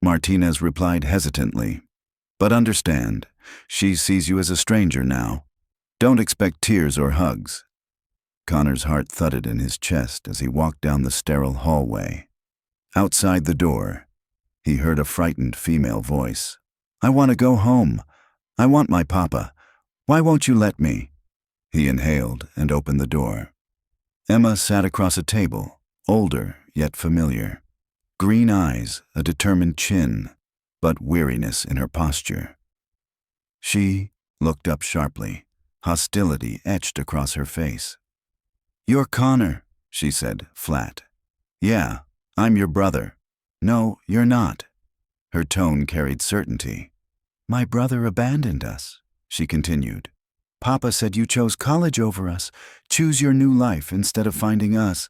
S1: Martinez replied hesitantly. "But understand, she sees you as a stranger now. Don't expect tears or hugs." Connor's heart thudded in his chest as he walked down the sterile hallway. Outside the door, he heard a frightened female voice. "I want to go home. I want my papa. Why won't you let me?" He inhaled and opened the door. Emma sat across a table, older yet familiar. Green eyes, a determined chin, but weariness in her posture. She looked up sharply, hostility etched across her face. "You're Connor," she said, flat. "Yeah, I'm your brother." "No, you're not." Her tone carried certainty. "My brother abandoned us," she continued. "Papa said you chose college over us. Choose your new life instead of finding us."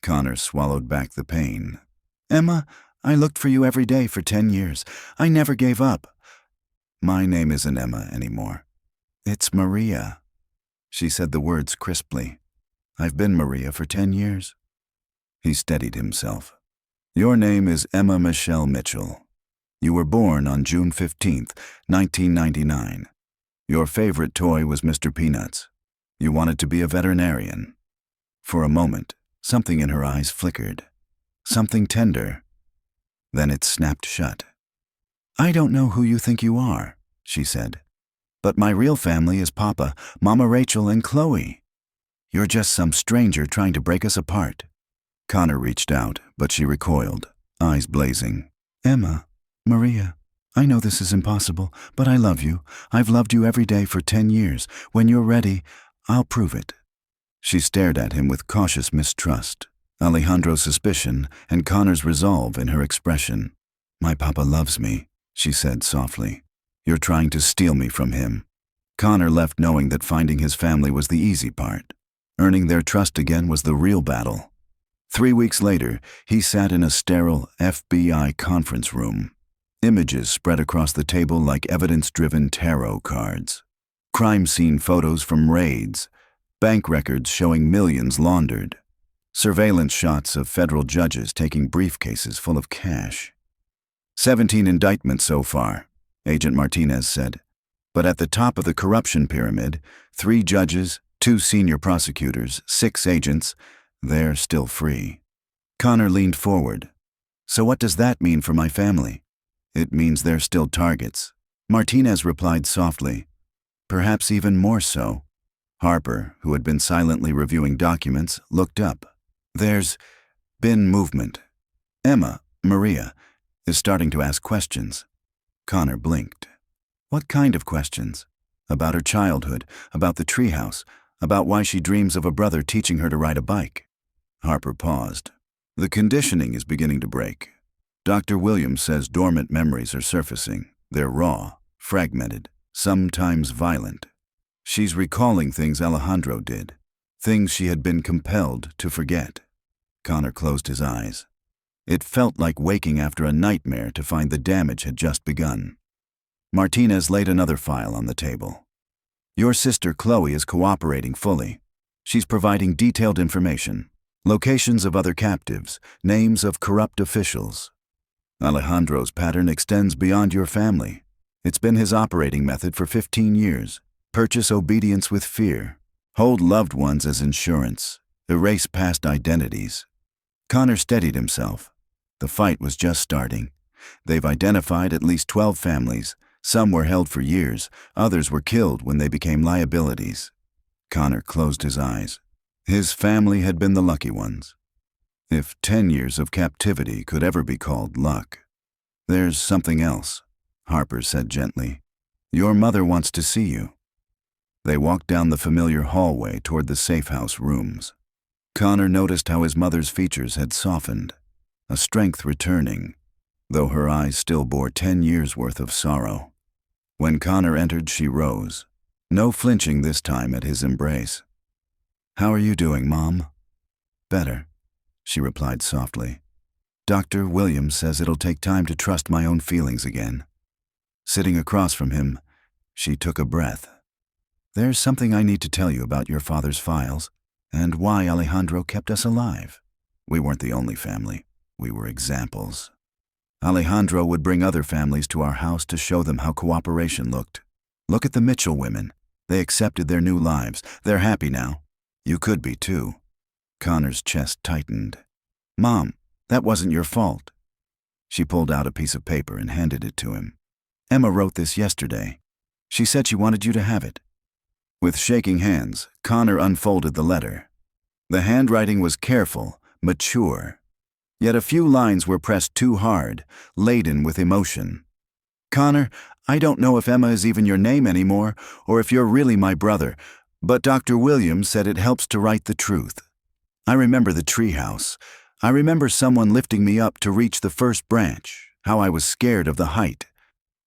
S1: Connor swallowed back the pain. "Emma, I looked for you every day for 10 years. I never gave up." "My name isn't Emma anymore. It's Maria." She said the words crisply. "I've been Maria for 10 years. He steadied himself. "Your name is Emma Michelle Mitchell. You were born on June 15th, 1999. Your favorite toy was Mr. Peanuts. You wanted to be a veterinarian." For a moment, something in her eyes flickered. Something tender. Then it snapped shut. "I don't know who you think you are," she said. "But my real family is Papa, Mama Rachel, and Chloe. You're just some stranger trying to break us apart." Connor reached out, but she recoiled, eyes blazing. "Emma, Maria, I know this is impossible, but I love you. I've loved you every day for 10 years. When you're ready, I'll prove it." She stared at him with cautious mistrust, Alejandro's suspicion and Connor's resolve in her expression. "My papa loves me," she said softly. "You're trying to steal me from him." Connor left knowing that finding his family was the easy part. Earning their trust again was the real battle. 3 weeks later, he sat in a sterile FBI conference room. Images spread across the table like evidence-driven tarot cards. Crime scene photos from raids, bank records showing millions laundered, surveillance shots of federal judges taking briefcases full of cash. 17 indictments so far, Agent Martinez said. But at the top of the corruption pyramid, 3 judges, 2 senior prosecutors, 6 agents, they're still free. Connor leaned forward. "So what does that mean for my family?" "It means they're still targets. Martinez replied softly, perhaps even more so. Harper, who had been silently reviewing documents, looked up. There's been movement. Emma, Maria, is starting to ask questions. Connor blinked. What kind of questions? About her childhood, about the treehouse, about why she dreams of a brother teaching her to ride a bike. Harper paused. The conditioning is beginning to break. Dr. Williams says dormant memories are surfacing. They're raw, fragmented, sometimes violent. She's recalling things Alejandro did, things she had been compelled to forget. Connor closed his eyes. It felt like waking after a nightmare to find the damage had just begun. Martinez laid another file on the table. Your sister Chloe is cooperating fully. She's providing detailed information, locations of other captives, names of corrupt officials. Alejandro's pattern extends beyond your family. It's been his operating method for 15 years. Purchase obedience with fear. Hold loved ones as insurance. Erase past identities. Connor steadied himself. The fight was just starting. They've identified at least 12 families. Some were held for years. Others were killed when they became liabilities. Connor closed his eyes. His family had been the lucky ones. If 10 years of captivity could ever be called luck. There's something else, Harper said gently. Your mother wants to see you. They walked down the familiar hallway toward the safe house rooms. Connor noticed how his mother's features had softened, a strength returning, though her eyes still bore 10 years' worth of sorrow. When Connor entered, she rose, no flinching this time at his embrace. How are you doing, Mom? Better, she replied softly. Dr. Williams says it'll take time to trust my own feelings again. Sitting across from him, she took a breath. There's something I need to tell you about your father's files, and why Alejandro kept us alive. We weren't the only family. We were examples. Alejandro would bring other families to our house to show them how cooperation looked. Look at the Mitchell women. They accepted their new lives. They're happy now. You could be too. Connor's chest tightened. Mom, that wasn't your fault. She pulled out a piece of paper and handed it to him. Emma wrote this yesterday. She said she wanted you to have it. With shaking hands, Connor unfolded the letter. The handwriting was careful, mature. Yet a few lines were pressed too hard, laden with emotion. Connor, I don't know if Emma is even your name anymore, or if you're really my brother, but Dr. Williams said it helps to write the truth. I remember the treehouse. I remember someone lifting me up to reach the first branch, how I was scared of the height.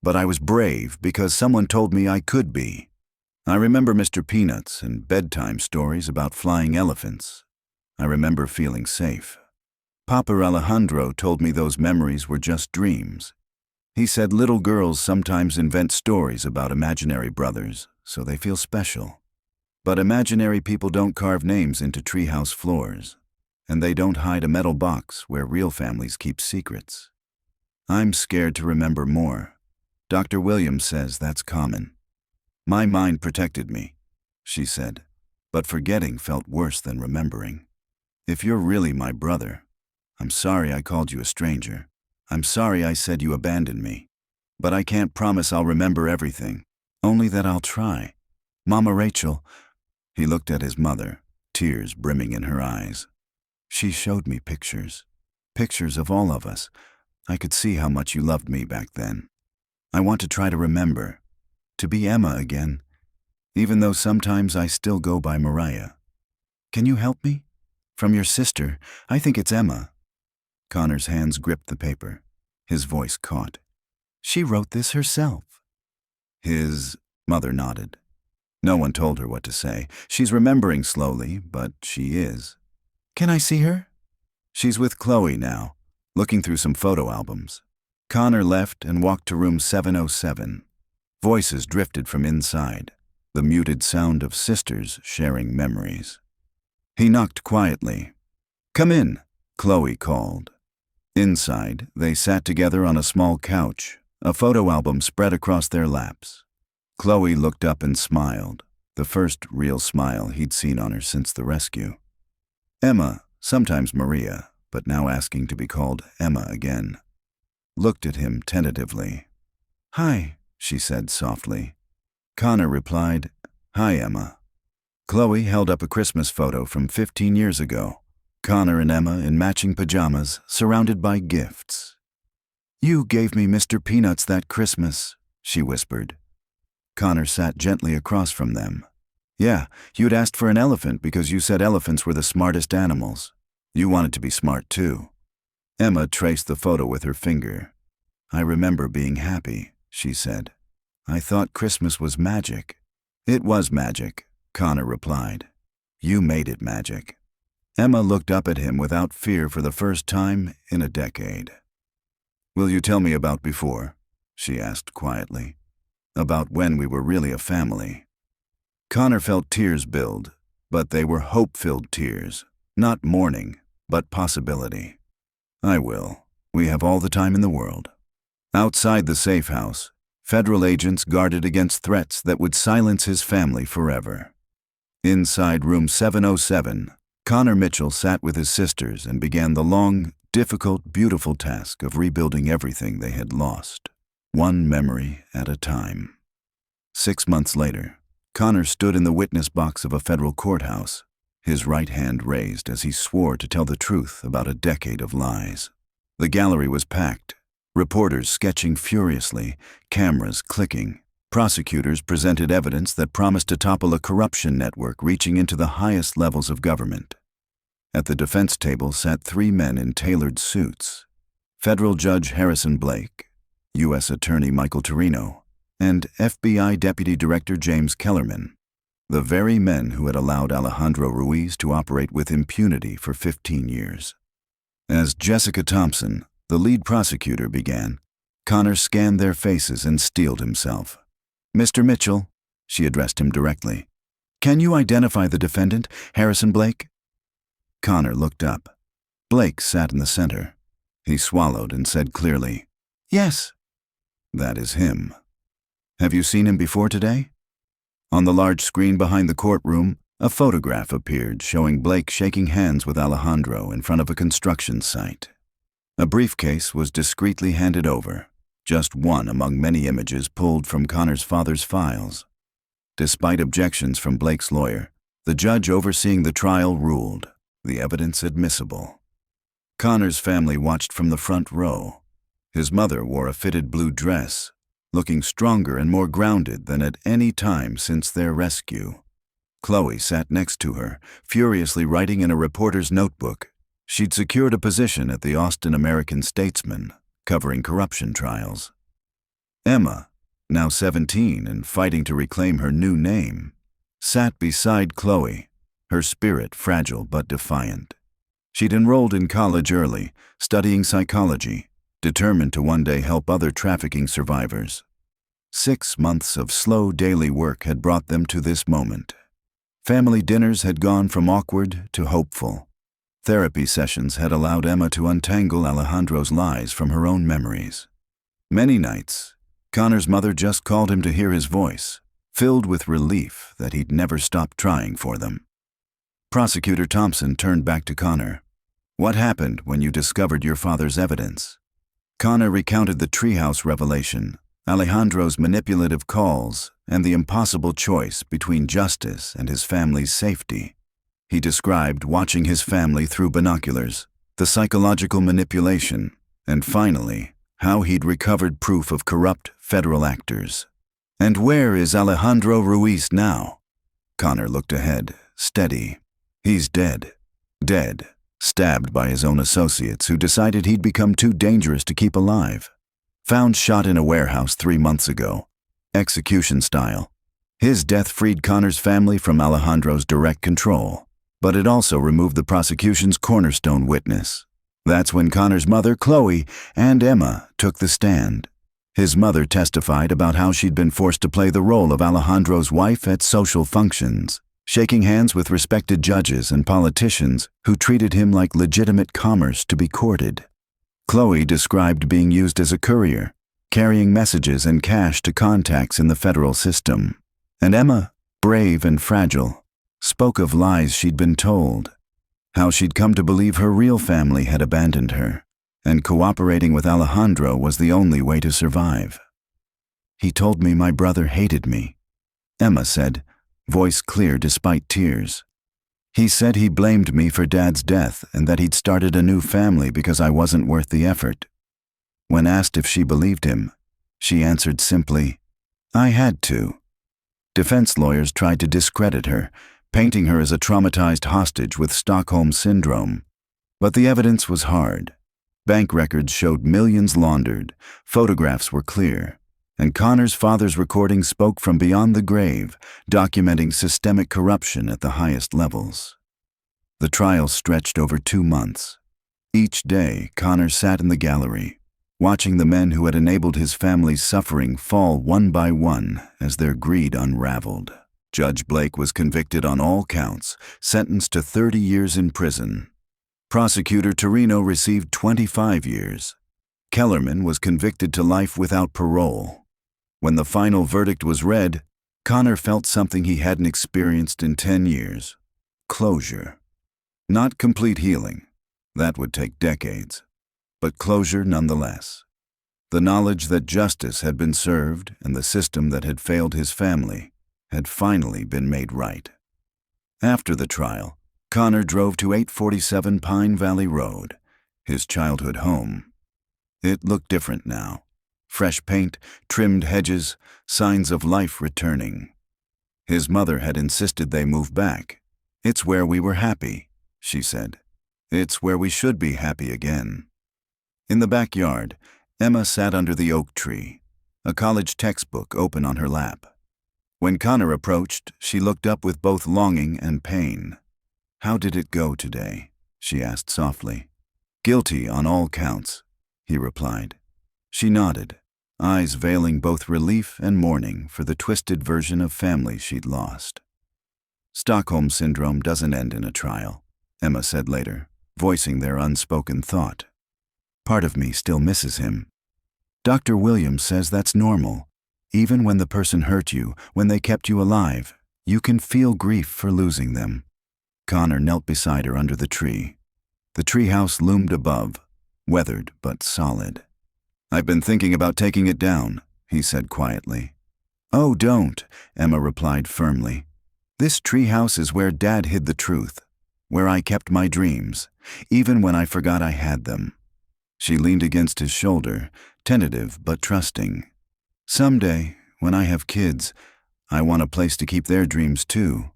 S1: But I was brave because someone told me I could be. I remember Mr. Peanuts and bedtime stories about flying elephants. I remember feeling safe. Papa Alejandro told me those memories were just dreams. He said little girls sometimes invent stories about imaginary brothers, so they feel special. But imaginary people don't carve names into treehouse floors, and they don't hide a metal box where real families keep secrets. I'm scared to remember more. Dr. Williams says that's common. My mind protected me, she said, but forgetting felt worse than remembering. If you're really my brother, I'm sorry I called you a stranger. I'm sorry I said you abandoned me. But I can't promise I'll remember everything, only that I'll try. Mama Rachel, he looked at his mother, tears brimming in her eyes. She showed me pictures of all of us. I could see how much you loved me back then. I want to try to remember, to be Emma again, even though sometimes I still go by Mariah. Can you help me? From your sister, I think it's Emma. Connor's hands gripped the paper. His voice caught. She wrote this herself. His mother nodded. No one told her what to say. She's remembering slowly, but she is. Can I see her? She's with Chloe now, looking through some photo albums. Connor left and walked to room 707. Voices drifted from inside, the muted sound of sisters sharing memories. He knocked quietly. Come in, Chloe called. Inside, they sat together on a small couch, a photo album spread across their laps. Chloe looked up and smiled, the first real smile he'd seen on her since the rescue. Emma, sometimes Maria, but now asking to be called Emma again, looked at him tentatively. Hi, she said softly. Connor replied, "Hi, Emma." Chloe held up a Christmas photo from 15 years ago. Connor and Emma in matching pajamas, surrounded by gifts. "You gave me Mr. Peanuts that Christmas," she whispered. Connor sat gently across from them. "Yeah, you'd asked for an elephant because you said elephants were the smartest animals. You wanted to be smart too." Emma traced the photo with her finger. "I remember being happy," she said. "I thought Christmas was magic." "It was magic," Connor replied. "You made it magic." Emma looked up at him without fear for the first time in a decade. "Will you tell me about before?" she asked quietly. "About when we were really a family." Connor felt tears build, but they were hope-filled tears, not mourning, but possibility. "I will. We have all the time in the world." Outside the safe house, federal agents guarded against threats that would silence his family forever. Inside room 707, Connor Mitchell sat with his sisters and began the long, difficult, beautiful task of rebuilding everything they had lost, one memory at a time. 6 months later, Connor stood in the witness box of a federal courthouse, his right hand raised as he swore to tell the truth about a decade of lies. The gallery was packed, reporters sketching furiously, cameras clicking. Prosecutors presented evidence that promised to topple a corruption network reaching into the highest levels of government. At the defense table sat 3 men in tailored suits: Federal Judge Harrison Blake, U.S. Attorney Michael Torino, and FBI Deputy Director James Kellerman, the very men who had allowed Alejandro Ruiz to operate with impunity for 15 years. As Jessica Thompson, the lead prosecutor, began, Connor scanned their faces and steeled himself. "Mr. Mitchell," she addressed him directly, "can you identify the defendant, Harrison Blake?" Connor looked up. Blake sat in the center. He swallowed and said clearly, "Yes." "That is him. Have you seen him before today?" On the large screen behind the courtroom, a photograph appeared showing Blake shaking hands with Alejandro in front of a construction site. A briefcase was discreetly handed over, just one among many images pulled from Connor's father's files. Despite objections from Blake's lawyer, the judge overseeing the trial ruled the evidence admissible. Connor's family watched from the front row. His mother wore a fitted blue dress, looking stronger and more grounded than at any time since their rescue. Chloe sat next to her, furiously writing in a reporter's notebook. She'd secured a position at the Austin American-Statesman, covering corruption trials. Emma, now 17 and fighting to reclaim her new name, sat beside Chloe, her spirit fragile but defiant. She'd enrolled in college early, studying psychology, determined to one day help other trafficking survivors. 6 months of slow daily work had brought them to this moment. Family dinners had gone from awkward to hopeful. Therapy sessions had allowed Emma to untangle Alejandro's lies from her own memories. Many nights, Connor's mother just called him to hear his voice, filled with relief that he'd never stopped trying for them. Prosecutor Thompson turned back to Connor. "What happened when you discovered your father's evidence?" Connor recounted the treehouse revelation, Alejandro's manipulative calls, and the impossible choice between justice and his family's safety. He described watching his family through binoculars, the psychological manipulation, and finally, how he'd recovered proof of corrupt federal actors. "And where is Alejandro Ruiz now?" Connor looked ahead, steady. "He's dead. Dead. Stabbed by his own associates who decided he'd become too dangerous to keep alive. Found shot in a warehouse 3 months ago. Execution style. His death freed Connor's family from Alejandro's direct control, but it also removed the prosecution's cornerstone witness. That's when Connor's mother, Chloe, and Emma took the stand. His mother testified about how she'd been forced to play the role of Alejandro's wife at social functions, shaking hands with respected judges and politicians who treated him like legitimate commerce to be courted. Chloe described being used as a courier, carrying messages and cash to contacts in the federal system. And Emma, brave and fragile, spoke of lies she'd been told, how she'd come to believe her real family had abandoned her, and cooperating with Alejandro was the only way to survive. He told me my brother hated me," Emma said, voice clear despite tears. "He said he blamed me for Dad's death and that he'd started a new family because I wasn't worth the effort." When asked if she believed him, she answered simply, "I had to." Defense lawyers tried to discredit her, painting her as a traumatized hostage with Stockholm Syndrome. But the evidence was hard. Bank records showed millions laundered, photographs were clear, and Connor's father's recording spoke from beyond the grave, documenting systemic corruption at the highest levels. The trial stretched over 2 months. Each day, Connor sat in the gallery, watching the men who had enabled his family's suffering fall one by one as their greed unraveled. Judge Blake was convicted on all counts, sentenced to 30 years in prison. Prosecutor Torino received 25 years. Kellerman was convicted to life without parole. When the final verdict was read, Connor felt something he hadn't experienced in 10 years. Closure. Not complete healing. That would take decades. But closure nonetheless. The knowledge that justice had been served and the system that had failed his family had finally been made right. After the trial, Connor drove to 847 Pine Valley Road, his childhood home. It looked different now. Fresh paint, trimmed hedges, signs of life returning. His mother had insisted they move back. "It's where we were happy," she said. "It's where we should be happy again." In the backyard, Emma sat under the oak tree, a college textbook open on her lap. When Connor approached, she looked up with both longing and pain. "How did it go today?" she asked softly. "Guilty on all counts," he replied. She nodded, eyes veiling both relief and mourning for the twisted version of family she'd lost. "Stockholm Syndrome doesn't end in a trial," Emma said later, voicing their unspoken thought. "Part of me still misses him. Dr. Williams says that's normal. Even when the person hurt you, when they kept you alive, you can feel grief for losing them." Connor knelt beside her under the tree. The treehouse loomed above, weathered but solid. "I've been thinking about taking it down," he said quietly. "Oh, don't," Emma replied firmly. "This treehouse is where Dad hid the truth, where I kept my dreams, even when I forgot I had them." She leaned against his shoulder, tentative but trusting. "Someday, when I have kids, I want a place to keep their dreams too."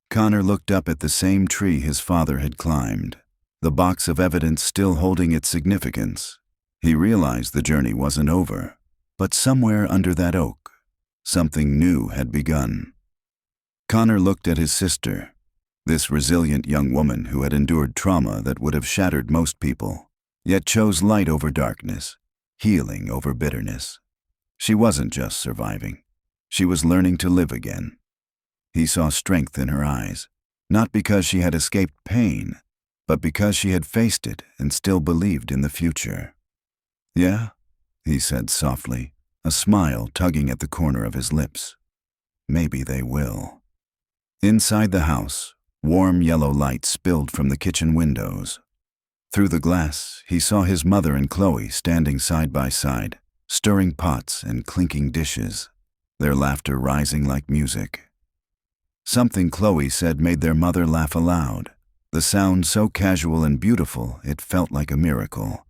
S1: Connor looked up at the same tree his father had climbed, the box of evidence still holding its significance. He realized the journey wasn't over, but somewhere under that oak, something new had begun. Connor looked at his sister, this resilient young woman who had endured trauma that would have shattered most people, yet chose light over darkness, healing over bitterness. She wasn't just surviving. She was learning to live again. He saw strength in her eyes, not because she had escaped pain, but because she had faced it and still believed in the future. "Yeah?" he said softly, a smile tugging at the corner of his lips. "Maybe they will." Inside the house, warm yellow light spilled from the kitchen windows. Through the glass, he saw his mother and Chloe standing side by side, stirring pots and clinking dishes, their laughter rising like music. Something Chloe said made their mother laugh aloud, the sound so casual and beautiful it felt like a miracle.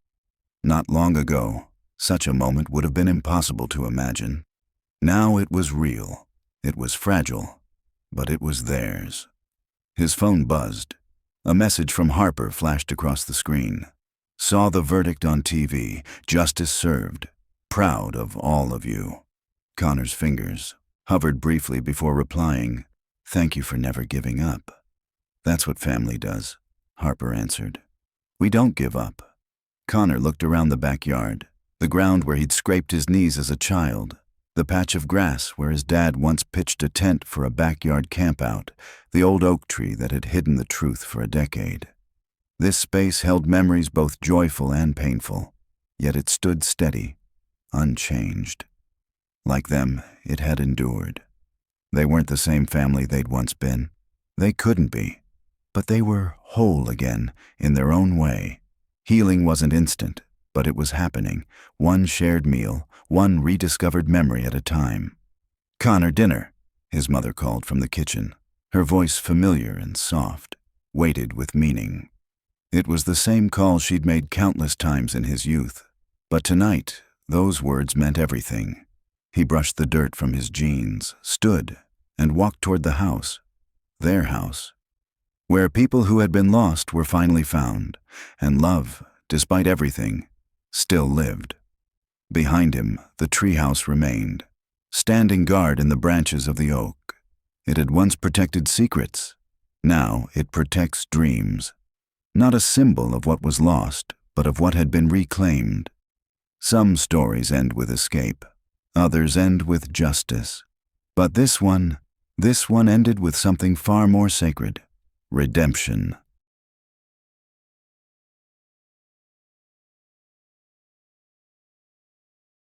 S1: Not long ago, such a moment would have been impossible to imagine. Now it was real. It was fragile, but it was theirs. His phone buzzed. A message from Harper flashed across the screen. "Saw the verdict on TV. Justice served. Proud of all of you." Connor's fingers hovered briefly before replying, "Thank you for never giving up." "That's what family does," Harper answered. "We don't give up." Connor looked around the backyard, the ground where he'd scraped his knees as a child, the patch of grass where his dad once pitched a tent for a backyard campout, the old oak tree that had hidden the truth for a decade. This space held memories both joyful and painful, yet it stood steady, unchanged. Like them, it had endured. They weren't the same family they'd once been. They couldn't be. But they were whole again, in their own way. Healing wasn't instant, but it was happening, one shared meal, one rediscovered memory at a time. "Connor, dinner," his mother called from the kitchen, her voice familiar and soft, weighted with meaning. It was the same call she'd made countless times in his youth, but tonight, those words meant everything. He brushed the dirt from his jeans, stood, and walked toward the house, their house, where people who had been lost were finally found, and love, despite everything, still lived. Behind him, the treehouse remained, standing guard in the branches of the oak. It had once protected secrets. Now it protects dreams. Not a symbol of what was lost, but of what had been reclaimed. Some stories end with escape. Others end with justice. But this one ended with something far more sacred: redemption.